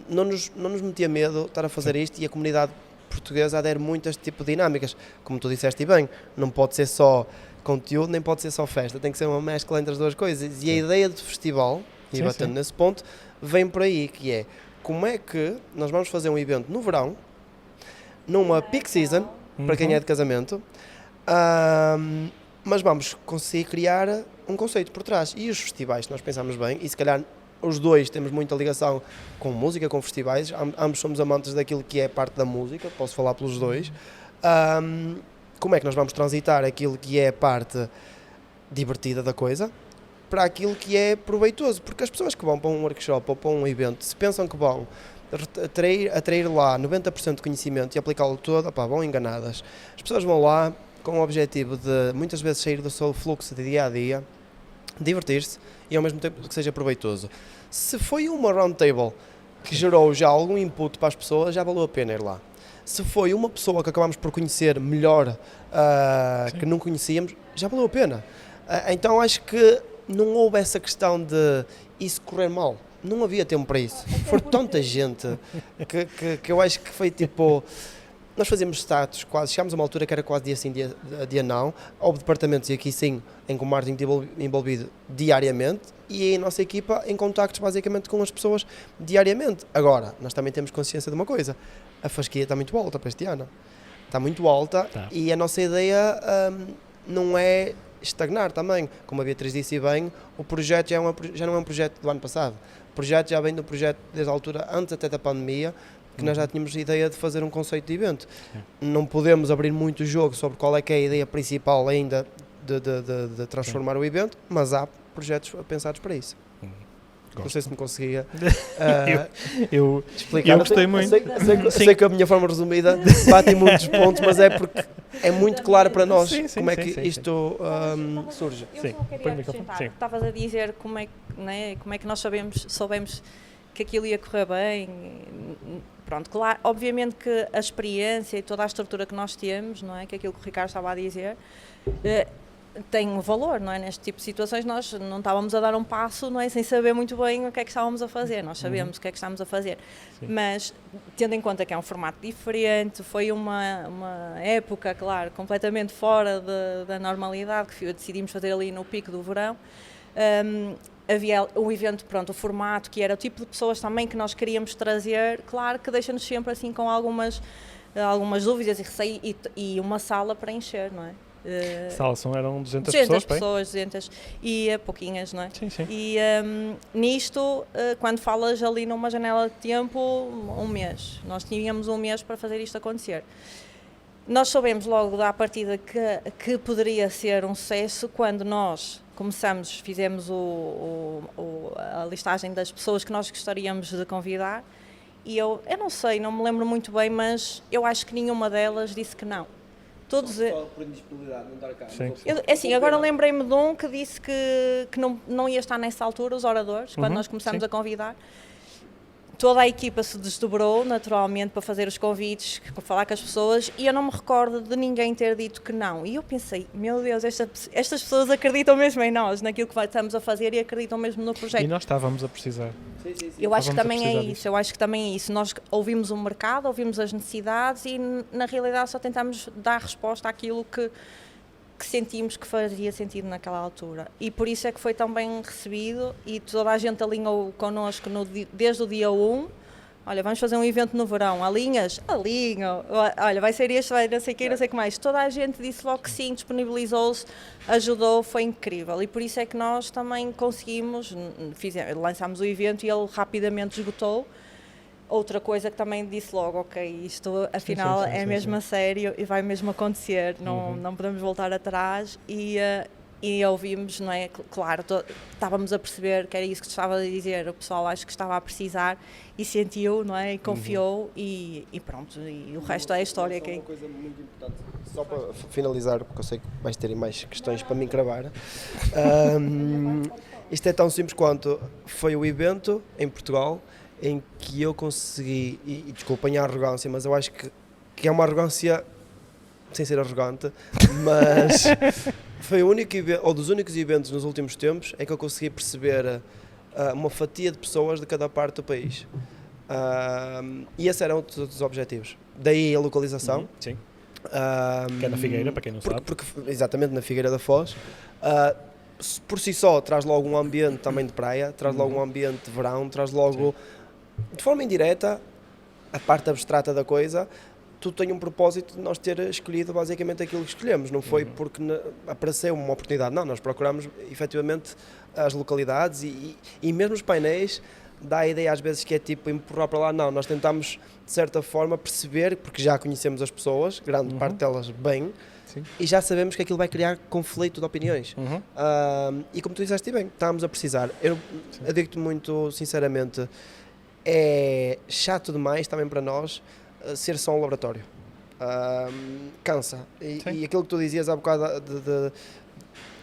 não nos metia medo estar a fazer isto, e a comunidade portuguesa adere muito a este tipo de dinâmicas, como tu disseste bem, não pode ser só conteúdo, nem pode ser só festa, tem que ser uma mescla entre as duas coisas, e a ideia do festival, e batendo nesse ponto, vem por aí, que é, como é que nós vamos fazer um evento no verão, numa peak season, para quem é de casamento, mas vamos conseguir criar um conceito por trás. E os festivais, nós pensamos bem, e se calhar os dois temos muita ligação com música, com festivais, ambos somos amantes daquilo que é parte da música, posso falar pelos dois. Como é que nós vamos transitar aquilo que é a parte divertida da coisa para aquilo que é proveitoso? Porque as pessoas que vão para um workshop ou para um evento, se pensam que vão atrair lá 90% de conhecimento e aplicá-lo todo, vão enganadas. As pessoas vão lá com o objetivo de muitas vezes sair do seu fluxo de dia a dia, divertir-se e ao mesmo tempo que seja proveitoso. Se foi uma roundtable que gerou já algum input para as pessoas, já valeu a pena ir lá. Se foi uma pessoa que acabamos por conhecer melhor, que não conhecíamos, já valeu a pena. Então acho que não houve essa questão de isso correr mal. Não havia tempo para isso. Foi tanta gente que eu acho que foi tipo... Nós fazíamos status quase, chegámos a uma altura que era quase dia sim, dia não. Houve departamentos, e aqui sim, em que o marketing envolvido diariamente, e a nossa equipa em contactos basicamente com as pessoas diariamente. Agora, nós também temos consciência de uma coisa, a fasquia está muito alta para este ano. Está muito alta, e a nossa ideia não é estagnar também. Como a Beatriz disse bem, o projeto já não é um projeto do ano passado. O projeto já vem do projeto desde a altura, antes até da pandemia, que nós já tínhamos a ideia de fazer um conceito de evento. Não podemos abrir muito o jogo sobre qual é que é a ideia principal ainda de transformar o evento, mas há projetos pensados para isso. Não sei se me conseguia explicar. Eu gostei muito. Sei que a minha forma resumida bate em muitos pontos, mas é porque é muito claro para nós como é que isto surge. Eu só queria acrescentar, estavas a dizer como é que nós soubemos que aquilo ia correr bem. Pronto, claro, obviamente que a experiência e toda a estrutura que nós temos, não é, que aquilo que o Ricardo estava a dizer, tem um valor, não é? Neste tipo de situações nós não estávamos a dar um passo, não é, sem saber muito bem o que é que estávamos a fazer. Nós sabemos o que é que estamos a fazer, mas tendo em conta que é um formato diferente, foi uma época, claro, completamente fora da normalidade, que decidimos fazer ali no pico do verão. Havia o evento, pronto, o formato, que era o tipo de pessoas também que nós queríamos trazer, claro que deixa-nos sempre assim com algumas dúvidas e receio, e uma sala para encher, não é? Sala eram 200 pessoas, 200 e pouquinhas, não é? Sim. E nisto, quando falas ali numa janela de tempo, um mês, nós tínhamos um mês para fazer isto acontecer. Nós soubemos logo à partida que poderia ser um sucesso quando nós fizemos a listagem das pessoas que nós gostaríamos de convidar, e eu não sei, não me lembro muito bem, mas eu acho que nenhuma delas disse que não. Todos só por indisponibilidade, não dar cá. Agora lembrei-me de um que disse que não ia estar nessa altura, os oradores, quando nós começámos a convidar. Toda a equipa se desdobrou naturalmente para fazer os convites, para falar com as pessoas, e eu não me recordo de ninguém ter dito que não. E eu pensei, meu Deus, estas pessoas acreditam mesmo em nós, naquilo que estamos a fazer, e acreditam mesmo no projeto. E nós estávamos a precisar. Sim. Eu acho que também é isso. Nós ouvimos o mercado, ouvimos as necessidades, e na realidade só tentamos dar resposta àquilo que sentimos que fazia sentido naquela altura, e por isso é que foi tão bem recebido, e toda a gente alinhou connosco desde o dia 1. Olha, vamos fazer um evento no verão, alinhas? Alinho. Olha, vai ser este, vai não sei o que, não sei o que mais. Toda a gente disse logo que sim, disponibilizou-se, ajudou, foi incrível, e por isso é que nós também conseguimos, lançámos o evento e ele rapidamente esgotou. Outra coisa que também disse logo, ok, isto afinal é mesmo a sério e vai mesmo acontecer, não podemos voltar atrás, e ouvimos, não é? Claro, estávamos a perceber que era isso que estava a dizer, o pessoal acho que estava a precisar e sentiu, não é? E confiou, e pronto, e o resto é a história. Uma coisa muito importante, só para finalizar, porque eu sei que vais ter mais questões para me encravar. Isto é tão simples quanto foi o evento em Portugal em que eu consegui, e desculpem a arrogância, mas eu acho que é uma arrogância sem ser arrogante, mas foi o único ou dos únicos eventos nos últimos tempos em que eu consegui perceber uma fatia de pessoas de cada parte do país. E esses eram todos os objetivos. Daí a localização. Sim. Que é na Figueira, para quem não sabe. Exatamente, na Figueira da Foz. Por si só, traz logo um ambiente também de praia, traz logo um ambiente de verão, traz logo, de forma indireta, a parte abstrata da coisa, tudo tem um propósito de nós ter escolhido basicamente aquilo que escolhemos. Não foi porque apareceu uma oportunidade, não, nós procuramos efetivamente as localidades e mesmo os painéis, dá a ideia às vezes que é tipo empurrar para lá, não, nós tentamos de certa forma perceber, porque já conhecemos as pessoas, grande parte delas bem, e já sabemos que aquilo vai criar conflito de opiniões. E como tu disseste bem, estávamos a precisar. Eu digo-te muito sinceramente, é chato demais também para nós ser só um laboratório. Cansa. E aquilo que tu dizias há bocado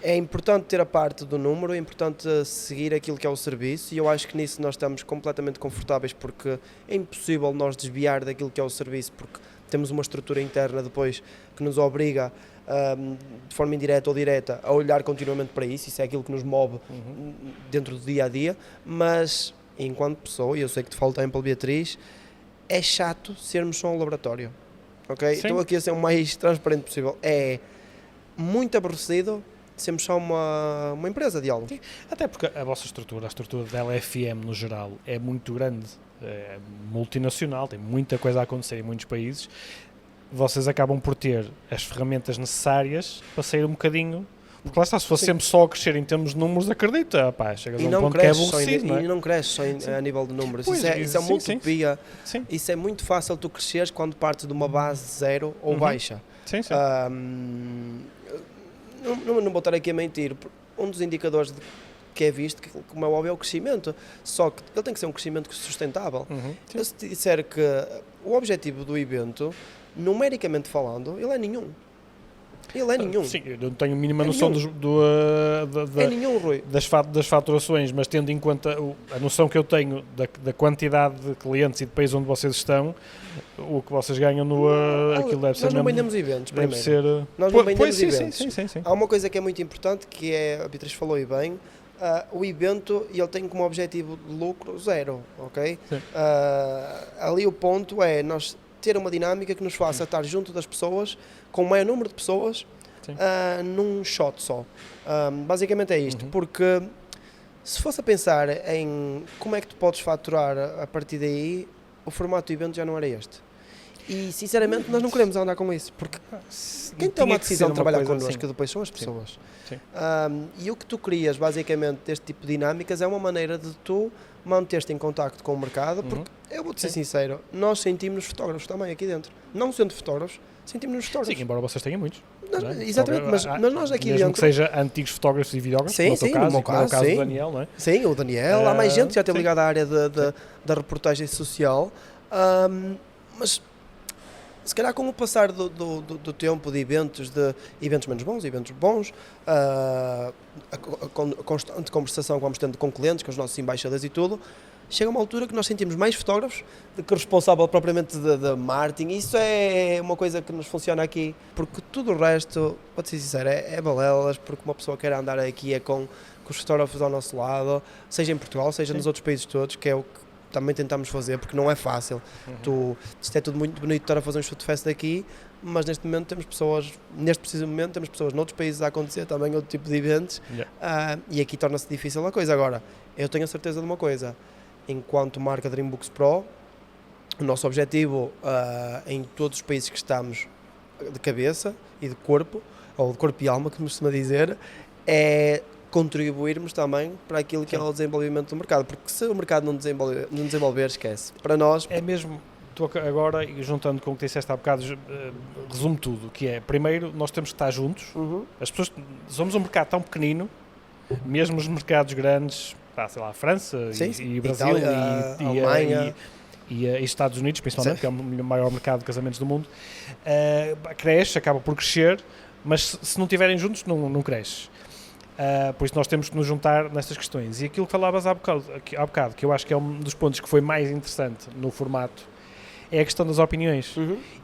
é importante ter a parte do número, é importante seguir aquilo que é o serviço, e eu acho que nisso nós estamos completamente confortáveis, porque é impossível nós desviar daquilo que é o serviço, porque temos uma estrutura interna depois que nos obriga, de forma indireta ou direta, a olhar continuamente para isso. Isso é aquilo que nos move dentro do dia a dia, mas enquanto pessoa, e eu sei que te falo também pela Beatriz, é chato sermos só um laboratório, ok? Estou aqui a ser o mais transparente possível. É muito aborrecido sermos só uma empresa de algo. Até porque a vossa estrutura, a estrutura da LFM no geral, é muito grande, é multinacional, tem muita coisa a acontecer em muitos países. Vocês acabam por ter as ferramentas necessárias para sair um bocadinho, porque lá está, se fosse sempre só a crescer em termos de números, acredita, pá, chegas a um ponto que é aborrecido, não é? E não cresce só a nível de números, isso é uma utopia, isso é muito fácil tu cresceres quando partes de uma base zero ou baixa. Não vou estar aqui a mentir, um dos indicadores que é visto, que, como é óbvio, é o crescimento, só que ele tem que ser um crescimento sustentável. Eu se te disser que o objetivo do evento, numericamente falando, ele é nenhum. Sim, eu não tenho a mínima noção das faturações, mas tendo em conta a noção que eu tenho da quantidade de clientes e de países onde vocês estão, o que vocês ganham aquilo deve ser... Nós não vendemos eventos, deve ser... Nós não vendemos eventos. Sim. Há uma coisa que é muito importante, que é, a Beatriz falou e bem, o evento, ele tem como objetivo de lucro zero, ok? Ali o ponto é nós ter uma dinâmica que nos faça estar junto das pessoas, com o maior número de pessoas, num shot só. Basicamente é isto, porque se fosse a pensar em como é que tu podes faturar a partir daí, o formato do evento já não era este. E sinceramente nós não queremos andar com isso, porque quem toma a decisão de trabalhar connosco depois são as pessoas. E o que tu crias basicamente deste tipo de dinâmicas é uma maneira de tu manter-te em contacto com o mercado, porque eu vou-te ser sincero, nós sentimos-nos fotógrafos também aqui dentro. Não sendo fotógrafos, sentimos-nos fotógrafos. Sim, embora vocês tenham muitos. Exatamente, mas nós aqui mesmo dentro... que seja antigos fotógrafos e videógrafos, no meu caso do Daniel, não é? Sim, o Daniel, há mais gente que já tem ligado à área da reportagem social, mas se calhar com o passar do tempo de eventos menos bons, eventos bons, a constante conversação que vamos tendo com clientes, com os nossos embaixadores e tudo, chega uma altura que nós sentimos mais fotógrafos do que responsável propriamente de marketing. Isso é uma coisa que nos funciona aqui, porque tudo o resto, pode ser sincero, é balelas, porque uma pessoa quer andar aqui com os fotógrafos ao nosso lado, seja em Portugal, seja nos outros países todos, que é o que também tentamos fazer, porque não é fácil. Isto é tudo muito bonito estar a fazer um shootfest aqui, mas neste momento temos pessoas, neste preciso momento temos pessoas noutros países a acontecer também outro tipo de eventos, e aqui torna-se difícil a coisa. Agora, eu tenho a certeza de uma coisa, enquanto marca Dreambooks Pro, o nosso objetivo em todos os países que estamos de cabeça e de corpo, ou de corpo e alma, como se costuma dizer, é contribuirmos também para aquilo que é o desenvolvimento do mercado, porque se o mercado não desenvolver, esquece. Para nós... É mesmo, estou agora, juntando com o que disseste há bocado, resumo tudo, que é, primeiro, nós temos que estar juntos, as pessoas, somos um mercado tão pequenino, mesmo os mercados grandes, sei lá, França e Brasil Alemanha e Estados Unidos, principalmente, que é o maior mercado de casamentos do mundo, cresce, acaba por crescer, mas se não estiverem juntos, não cresce. Por isso nós temos que nos juntar nestas questões. E aquilo que falavas há bocado, que eu acho que é um dos pontos que foi mais interessante no formato, é a questão das opiniões.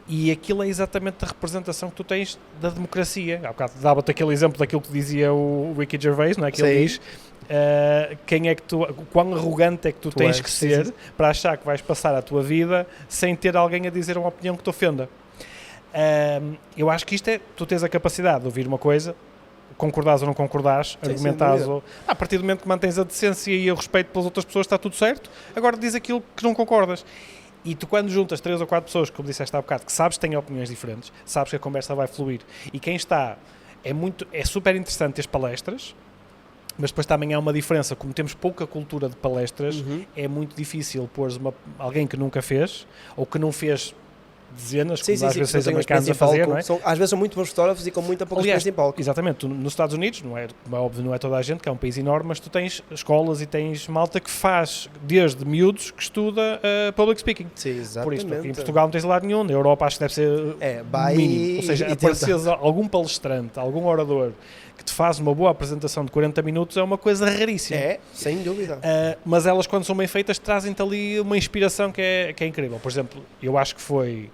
E aquilo é exatamente a representação que tu tens da democracia. Há bocado dava-te aquele exemplo daquilo que dizia o Ricky Gervais, não é? Que ele diz, quão arrogante é que tu tens que ser para achar que vais passar a tua vida sem ter alguém a dizer uma opinião que te ofenda. Eu acho que isto é, tu tens a capacidade de ouvir uma coisa, concordares ou não concordares, argumentares ou... A partir do momento que mantens a decência e o respeito pelas outras pessoas, está tudo certo. Agora diz aquilo que não concordas. E tu, quando juntas 3 ou 4 pessoas, como disseste há bocado, que sabes que têm opiniões diferentes, sabes que a conversa vai fluir. E quem está... É super interessante as palestras, mas depois também há uma diferença. Como temos pouca cultura de palestras, é muito difícil pôr alguém que nunca fez, ou que não fez dezenas, como às vezes são americanos a fazer, não é? Às vezes são muito bons fotógrafos e com muita pouca experiência em palco. Exatamente, nos Estados Unidos, não é óbvio, não é toda a gente, que é um país enorme, mas tu tens escolas e tens malta que faz, desde miúdos, que estuda public speaking. Sim, exatamente. Por isto, aqui em Portugal não tens lado nenhum, na Europa acho que deve ser mínimo. Ou seja, apareceres algum palestrante, algum orador que te faz uma boa apresentação de 40 minutos é uma coisa raríssima. É, sem dúvida. Mas elas, quando são bem feitas, trazem-te ali uma inspiração que é incrível. Por exemplo, eu acho que foi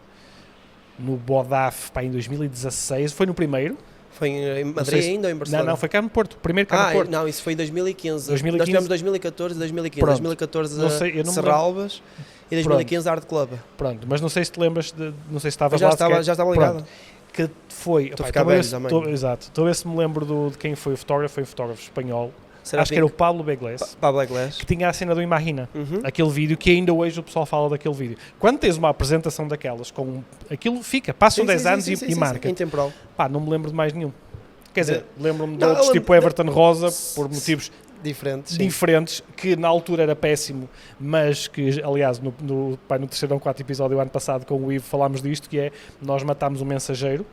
no Bodaf, em 2016, foi no primeiro. Foi em Madrid ainda ou em Barcelona? Não, foi cá no Porto, primeiro cá no Porto. Não, isso foi em 2015. Nós tivemos 2014 e 2015. Pronto. 2014 Serralbas e 2015 Art Club. Pronto, mas não sei se te lembras, não sei se estavas lá. Já estava ligado. Que foi... Estou a ficar velho também. Exato. Estou a ver se me lembro de quem foi o fotógrafo. Foi um fotógrafo espanhol. Acho que era o Pablo Beglés, que tinha a cena do Imagina, aquele vídeo que ainda hoje o pessoal fala daquele vídeo. Quando tens uma apresentação daquelas, aquilo fica, passam 10 anos e marca. Intemporal. Não me lembro de mais nenhum. Quer dizer, lembro-me de outros, tipo Everton Rosa, por motivos diferentes, que na altura era péssimo, mas que, aliás, no terceiro ou quarto episódio do ano passado com o Ivo falámos disto, que é, nós matámos o mensageiro,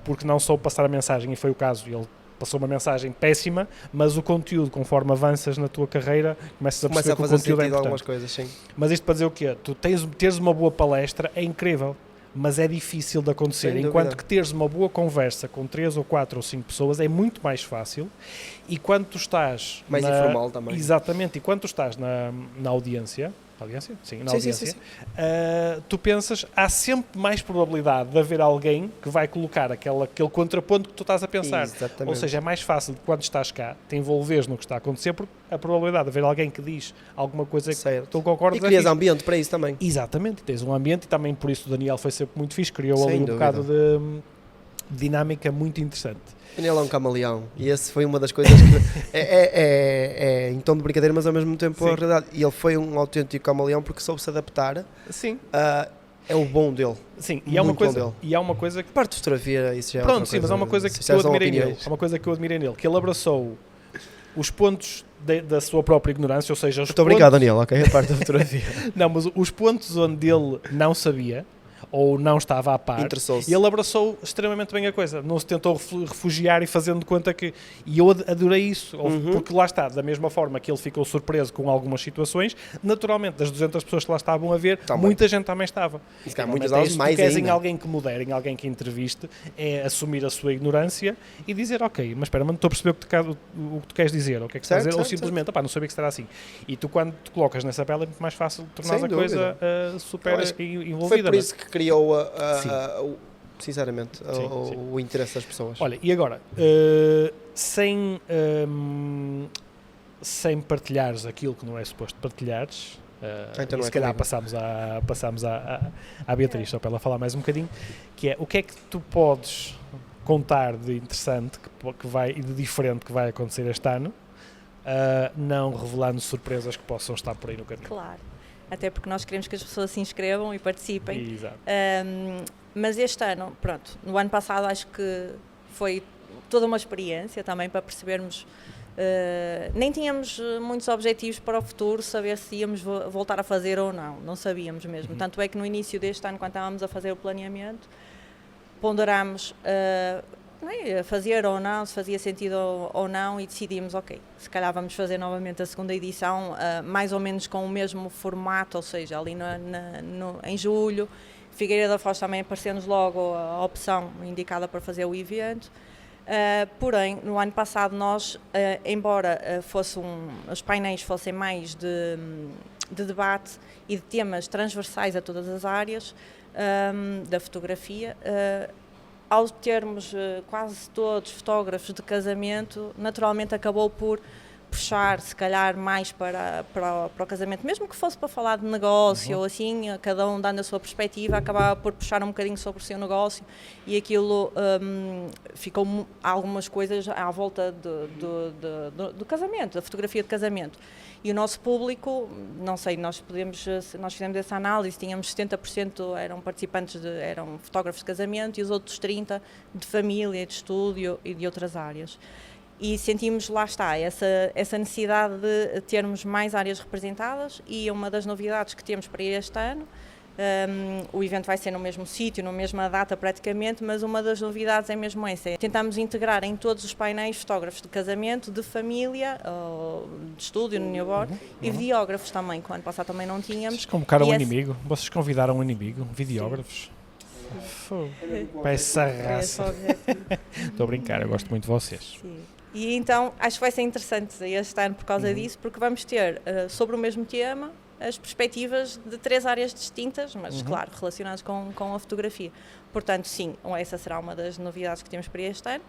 porque não soube passar a mensagem, e foi o caso. Ele passou uma mensagem péssima, mas o conteúdo, conforme avanças na tua carreira, começas a perceber que o conteúdo é importante. Coisas, sim. Mas isto para dizer o quê? Tu teres uma boa palestra é incrível, mas é difícil de acontecer. Enquanto que teres uma boa conversa com 3 ou 4 ou 5 pessoas é muito mais fácil, e quando tu estás... Mais informal também. Exatamente, e quando tu estás na audiência... Sim, na audiência. Tu pensas, há sempre mais probabilidade de haver alguém que vai colocar aquele contraponto que tu estás a pensar. Exatamente. Ou seja, é mais fácil de quando estás cá, te envolveres no que está a acontecer, porque a probabilidade de haver alguém que diz alguma coisa que tu concordas... E crias ambiente para isso também. Exatamente, tens um ambiente, e também por isso o Daniel foi sempre muito fixe, criou ali um bocado de dinâmica muito interessante. Ele é um camaleão, e esse foi uma das coisas que é em tom de brincadeira, mas ao mesmo tempo a realidade. E ele foi um autêntico camaleão porque soube se adaptar. Sim. É o bom dele. Sim, e há uma coisa que... Parte de fotografia, isso já é Pronto, sim, mas há uma coisa que eu admirei nele. Há uma coisa que eu admirei nele, que ele abraçou os pontos da sua própria ignorância, ou seja... Estou obrigado, Daniel, ok? A parte da fotografia. Não, mas os pontos onde ele não sabia, ou não estava a par, e ele abraçou extremamente bem a coisa, não se tentou refugiar e fazendo de conta que... E eu adorei isso, porque lá está, da mesma forma que ele ficou surpreso com algumas situações, naturalmente, das 200 pessoas que lá estavam a ver, muita gente também estava. E muitas delas mais ainda. Em alguém que modere, em alguém que entreviste, é assumir a sua ignorância e dizer, ok, mas espera, mas não estou a perceber o que tu queres dizer, ou o que é que estás a dizer, ou simplesmente, não sabia que será assim. E tu, quando te colocas nessa pele, é muito mais fácil tornar a coisa super envolvida. Foi por isso que criou sinceramente o interesse das pessoas. Olha, e agora, sem partilhares aquilo que não é suposto partilhares, então se calhar passámos à Beatriz, só para ela falar mais um bocadinho, que é o que é que tu podes contar de interessante e de diferente que vai acontecer este ano, não revelando surpresas que possam estar por aí no caminho. Claro. Até porque nós queremos que as pessoas se inscrevam e participem. Exato. Mas este ano, pronto, no ano passado acho que foi toda uma experiência também para percebermos, nem tínhamos muitos objetivos para o futuro, saber se íamos voltar a fazer ou não sabíamos mesmo. Tanto é que no início deste ano, quando estávamos a fazer o planeamento, ponderámos fazer ou não, se fazia sentido ou não, e decidimos, ok, se calhar vamos fazer novamente a segunda edição, mais ou menos com o mesmo formato, ou seja, ali em julho. Figueira da Foz também apareceu-nos logo a opção indicada para fazer o evento. Porém, no ano passado nós, embora os painéis fossem mais de debate e de temas transversais a todas as áreas da fotografia, ao termos quase todos fotógrafos de casamento, naturalmente acabou por puxar, se calhar, mais para o casamento, mesmo que fosse para falar de negócio ou assim, cada um dando a sua perspectiva, acabava por puxar um bocadinho sobre o seu negócio e aquilo ficou algumas coisas à volta do casamento, da fotografia de casamento. E o nosso público, não sei, nós fizemos essa análise, tínhamos 70% eram fotógrafos de casamento e os outros 30% de família, de estúdio e de outras áreas. E sentimos, lá está, essa necessidade de termos mais áreas representadas e uma das novidades que temos para este ano, o evento vai ser no mesmo sítio, na mesma data praticamente, mas uma das novidades é mesmo essa, tentamos integrar em todos os painéis fotógrafos de casamento, de família, de estúdio, no newborn, e videógrafos também, que o ano passado também não tínhamos. Vocês convocaram um inimigo? Vocês convidaram um inimigo? Videógrafos? Para essa raça. Estou a brincar, eu gosto muito de vocês. Sim. E então acho que vai ser interessante este ano por causa disso, porque vamos ter sobre o mesmo tema as perspectivas de 3 áreas distintas, mas claro, relacionadas com a fotografia. Portanto, sim, essa será uma das novidades que temos para este ano.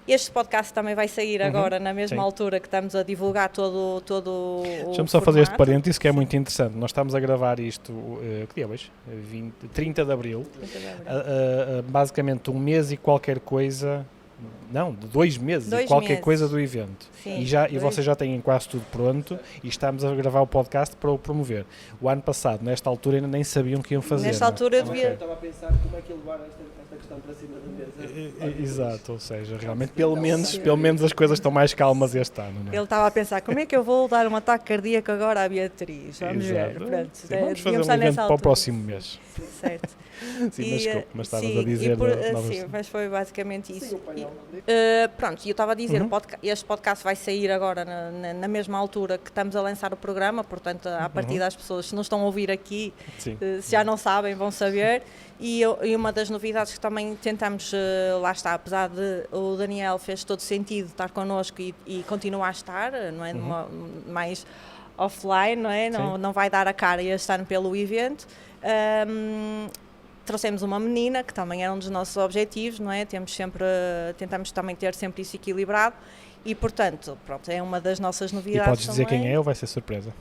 Este podcast também vai sair agora na mesma altura que estamos a divulgar todo o Deixa-me só fazer este parênteses que é muito interessante. Nós estamos a gravar isto, que dia é hoje? 30 de Abril. 30 de Abril. Basicamente um mês e qualquer coisa... Não, de 2 meses e qualquer coisa do evento. Sim, e vocês já têm quase tudo pronto e estamos a gravar o podcast para o promover. O ano passado, nesta altura, ainda nem sabiam o que iam fazer. Nesta altura eu devia... Eu estava a pensar como é que levar esta questão para cima da mesa. Exato, ou seja, realmente pelo menos as coisas estão mais calmas este ano. Não é? Ele estava a pensar, como é que eu vou dar um ataque cardíaco agora à Beatriz? Vamos ver. Pronto, sim, vamos fazer um evento para o próximo mês. Certo. Sim, mas desculpe, mas estavas a dizer... Sim, mas foi basicamente isso. Pronto, e eu estava a dizer, este podcast vai sair agora na mesma altura que estamos a lançar o programa, portanto, a partir das pessoas, se não estão a ouvir aqui, se já não sabem, vão saber. E uma das novidades que também tentamos, lá está, apesar de o Daniel fez todo sentido estar connosco e continua a estar, não é? Mais offline, não é? Não vai dar a cara este ano pelo evento. Trouxemos uma menina, que também era um dos nossos objetivos, não é? Tentamos também ter sempre isso equilibrado e, portanto, pronto, é uma das nossas novidades. E podes dizer também. Quem é ou vai ser surpresa?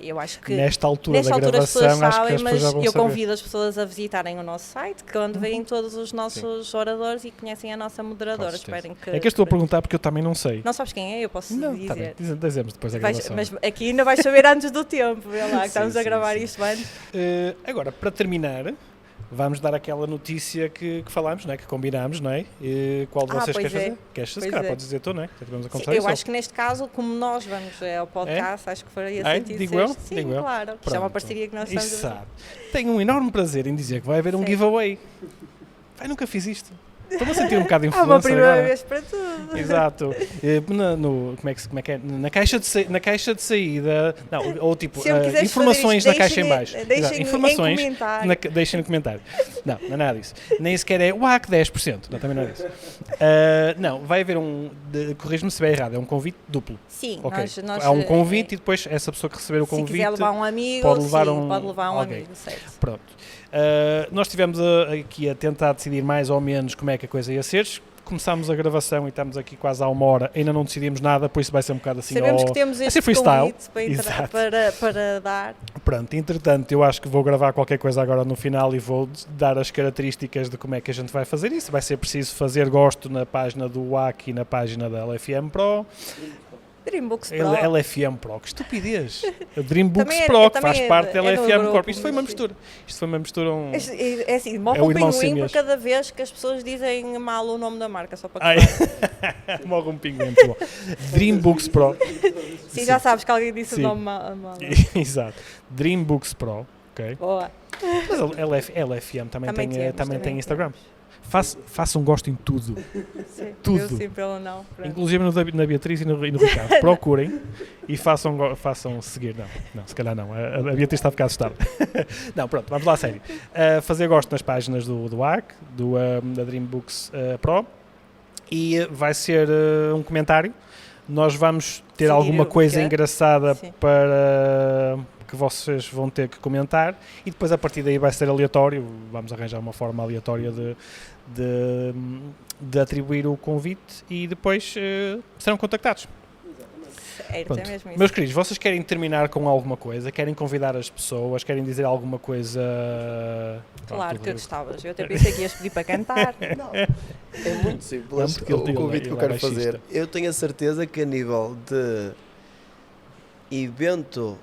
Eu acho que nesta altura da gravação, as pessoas sabem, acho que as pessoas já vão eu saber. convido as pessoas a visitarem o nosso site, que onde vêm todos os nossos oradores e conhecem a nossa moderadora. Esperem que... É que eu estou a perguntar porque eu também não sei. Não sabes quem é? Eu posso dizer. Tá bem, dizemos depois da gravação. Mas aqui ainda vais saber antes do tempo, vê lá, que estamos a gravar isto antes. Agora, para terminar... Vamos dar aquela notícia que falámos, não é? Que combinámos, não é? Qual de vocês quer fazer? Queres fazer? Podes dizer tu, não é? Tivemos a conversar eu acho que neste caso, como nós vamos ao podcast, acho que faria sentido. Digo eu? Sim, digo claro. Isto é uma parceria que nós estamos a fazer. Tenho um enorme prazer em dizer que vai haver um giveaway. Nunca fiz isto. Estou-me a sentir um bocado influencer. Uma primeira vez para tudo. Exato. Como é que é? Na caixa de saída. Não, ou tipo, informações na caixa em baixo. Informações. Deixem no comentário. Não é nada disso. Nem sequer é o WAC 10%. Não, também não é isso. Não, vai haver corrijo-me se estiver errado, é um convite duplo. Sim, okay. Há um convite e depois essa pessoa que receber o convite. Se quiser levar um amigo, pode levar um amigo, certo. Pronto. Nós estivemos aqui a tentar decidir mais ou menos como é que a coisa ia ser. Começámos a gravação e estamos aqui quase há 1 hora, ainda não decidimos nada, por isso vai ser um bocado assim. Sabemos que temos este convite para dar. Pronto, entretanto, eu acho que vou gravar qualquer coisa agora no final e vou dar as características de como é que a gente vai fazer isso. Vai ser preciso fazer gosto na página do WAC e na página da LFM Pro. Dreambooks Pro. LFM Pro, que estupidez. A Dreambooks Pro, que faz parte da LFM Corp. Isto foi uma mistura. É assim, morre um pinguim por cada vez que as pessoas dizem mal o nome da marca, só para que morre um pinguim, muito bom. Dreambooks Pro. Sim, já sabes que alguém disse o nome mal. Exato. Dreambooks Pro, ok? Boa. Mas a LFM também tem Instagram. Façam gosto em tudo. Sim, tudo. Eu sim, pelo não. Inclusive na Beatriz e no Ricardo. Procurem e façam seguir. Não, se calhar não. A Beatriz está a ficar assustada. Não, pronto, vamos lá a sério. Fazer gosto nas páginas do WAC, da Dreambooks Pro. e vai ser um comentário. Nós vamos ter alguma coisa engraçada para que vocês vão ter que comentar e depois a partir daí vai ser aleatório, vamos arranjar uma forma aleatória de atribuir o convite e depois serão contactados. É mesmo isso. Meus queridos, vocês querem terminar com alguma coisa? Querem convidar as pessoas? Querem dizer alguma coisa? Claro que gostavas. Eu até pensei que ias pedir para cantar. Não, é muito simples o convite que eu quero fazer. Eu tenho a certeza que a nível de evento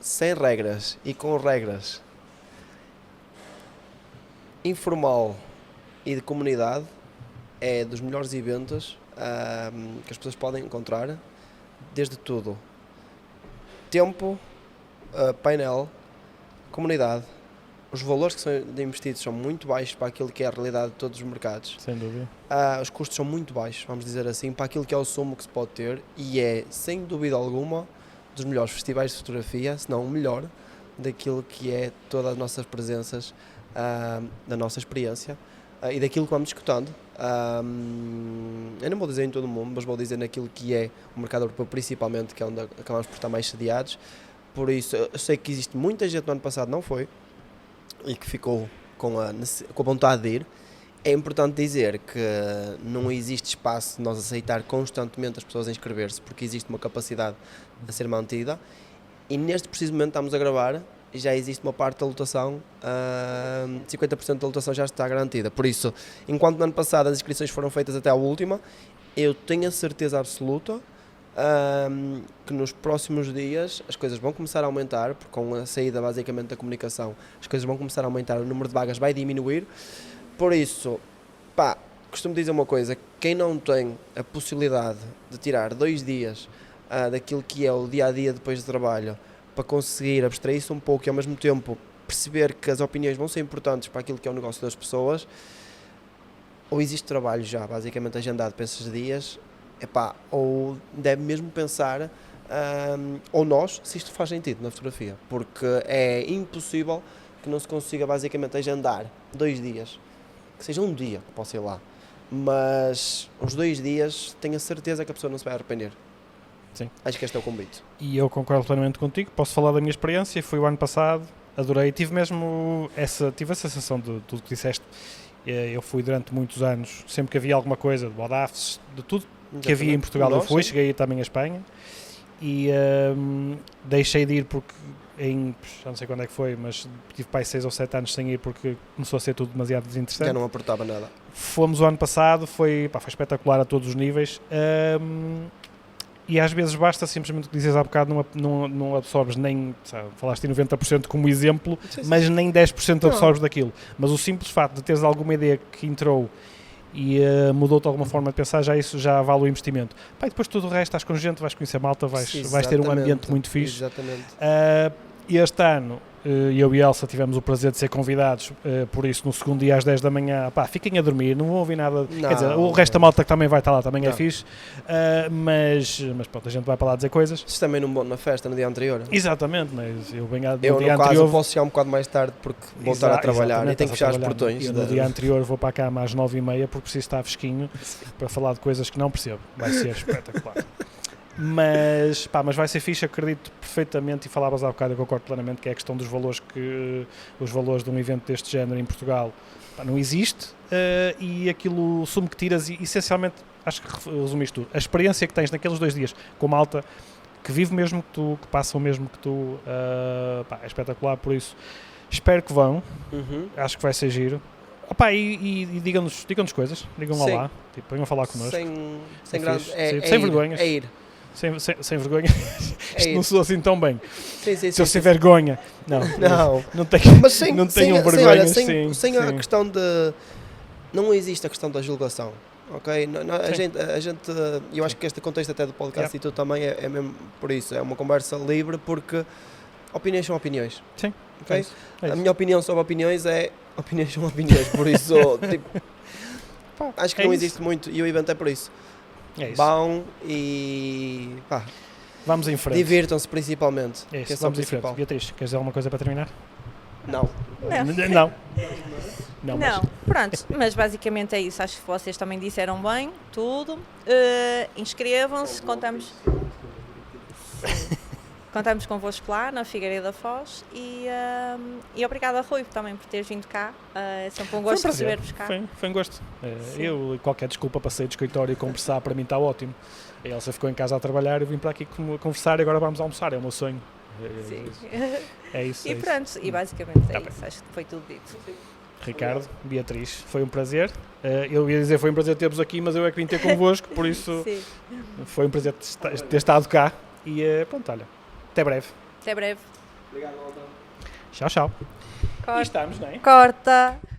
sem regras e com regras, informal e de comunidade, é dos melhores eventos que as pessoas podem encontrar. Desde tudo, tempo, painel, comunidade, os valores que são investidos são muito baixos para aquilo que é a realidade de todos os mercados. Sem dúvida. Os custos são muito baixos, vamos dizer assim, para aquilo que é o sumo que se pode ter e é, sem dúvida alguma, dos melhores festivais de fotografia, se não o melhor, daquilo que é todas as nossas presenças, da nossa experiência e daquilo que vamos escutando. Eu não vou dizer em todo o mundo, mas vou dizer naquilo que é o mercado europeu principalmente, que é onde acabamos por estar mais sediados. Por isso, eu sei que existe muita gente no ano passado não foi e que ficou com a vontade de ir. É importante dizer que não existe espaço de nós aceitar constantemente as pessoas a inscrever-se, porque existe uma capacidade a ser mantida e neste preciso momento estamos a gravar e já existe uma parte da lotação, 50% da lotação já está garantida. Por isso, enquanto no ano passado as inscrições foram feitas até à última, eu tenho a certeza absoluta que nos próximos dias as coisas vão começar a aumentar, porque com a saída basicamente da comunicação, as coisas vão começar a aumentar, o número de vagas vai diminuir. Por isso, costumo dizer uma coisa, quem não tem a possibilidade de tirar 2 dias daquilo que é o dia-a-dia depois do trabalho, para conseguir abstrair-se um pouco e ao mesmo tempo perceber que as opiniões vão ser importantes para aquilo que é o negócio das pessoas, ou existe trabalho já basicamente agendado para esses dias, ou deve mesmo pensar, ou nós, se isto faz sentido na fotografia, porque é impossível que não se consiga basicamente agendar 2 dias, que seja um dia que possa ir lá, mas os 2 dias tenho a certeza que a pessoa não se vai arrepender. Sim. Acho que este é o convite. E eu concordo plenamente contigo, posso falar da minha experiência, fui o ano passado, adorei, tive a sensação de tudo que disseste. Eu fui durante muitos anos, sempre que havia alguma coisa de Bodafs, de tudo que havia em Portugal eu fui, cheguei também à Espanha e deixei de ir porque já não sei quando é que foi, mas tive 6 ou 7 anos sem ir porque começou a ser tudo demasiado desinteressante. Já não aportava nada. Fomos o ano passado, foi espetacular a todos os níveis. E às vezes basta simplesmente o que dizes há bocado, não absorves nem, falaste em 90% como exemplo, sim. Mas nem 10% absorves daquilo. Mas o simples facto de teres alguma ideia que entrou e mudou-te alguma forma de pensar, isso já vale o investimento. E depois tudo o resto, estás com gente, vais conhecer malta, vais ter um ambiente muito fixe. Exatamente. Este ano, eu e Elsa tivemos o prazer de ser convidados, por isso no segundo dia às 10 da manhã, fiquem a dormir, não vão ouvir nada, quer dizer, o resto da malta que também vai estar lá também é fixe, mas pronto, a gente vai para lá dizer coisas. Vocês também não vão na festa no dia anterior? Exatamente, mas eu venho no dia anterior... Eu posso chegar um bocado mais tarde porque vou estar a trabalhar e tenho que fechar os portões. Eu no dia anterior vou para cá às 9h30 porque preciso estar fresquinho para falar de coisas que não percebo, vai ser espetacular. Mas vai ser fixe, acredito perfeitamente, e falavas há bocado, eu concordo plenamente, que é a questão dos valores, os valores de um evento deste género em Portugal não existe, e aquilo, o sumo que tiras, e essencialmente, acho que resumiste tudo, a experiência que tens naqueles 2 dias com malta que vive mesmo que tu, que passa o mesmo que tu, é espetacular, por isso espero que vão, acho que vai ser giro. E digam-nos coisas, digam lá, venham falar connosco. Sem vergonhas. É ir. Sem vergonha, isto não soa assim tão bem. Sim, se eu sem vergonha, não tenho, mas sem vergonha. Sem a questão de. Não existe a questão da julgação, ok? A gente, eu acho que este contexto até do podcast e tudo também é mesmo por isso, é uma conversa livre, porque opiniões são opiniões. Sim, okay? É isso. A minha opinião sobre opiniões é opiniões são opiniões, por isso acho que não existe muito e o evento é por isso. É isso. Vão e vamos em frente. Divirtam-se principalmente. É isso, vamos em frente. Beatriz, queres dizer alguma coisa para terminar? Não. Não, pronto, mas basicamente é isso. Acho que vocês também disseram bem tudo. Inscrevam-se, contamos convosco lá na Figueira da Foz e obrigada, Rui, também por teres vindo cá. É sempre um gosto receber-vos cá. Foi um gosto. Eu, qualquer desculpa para sair do escritório e conversar, para mim está ótimo. A Elsa ficou em casa a trabalhar, eu vim para aqui conversar e agora vamos almoçar, é o meu sonho. Sim. É isso. E pronto, e basicamente é isso. Acho que foi tudo dito. Ricardo, Beatriz, foi um prazer. Eu ia dizer foi um prazer ter-vos aqui, mas eu é que vim ter convosco, por isso foi um prazer ter estado cá. E pronto, olha, até breve. Até breve. Obrigado, Walter. Tchau, tchau. Corta. E estamos, não é? Corta.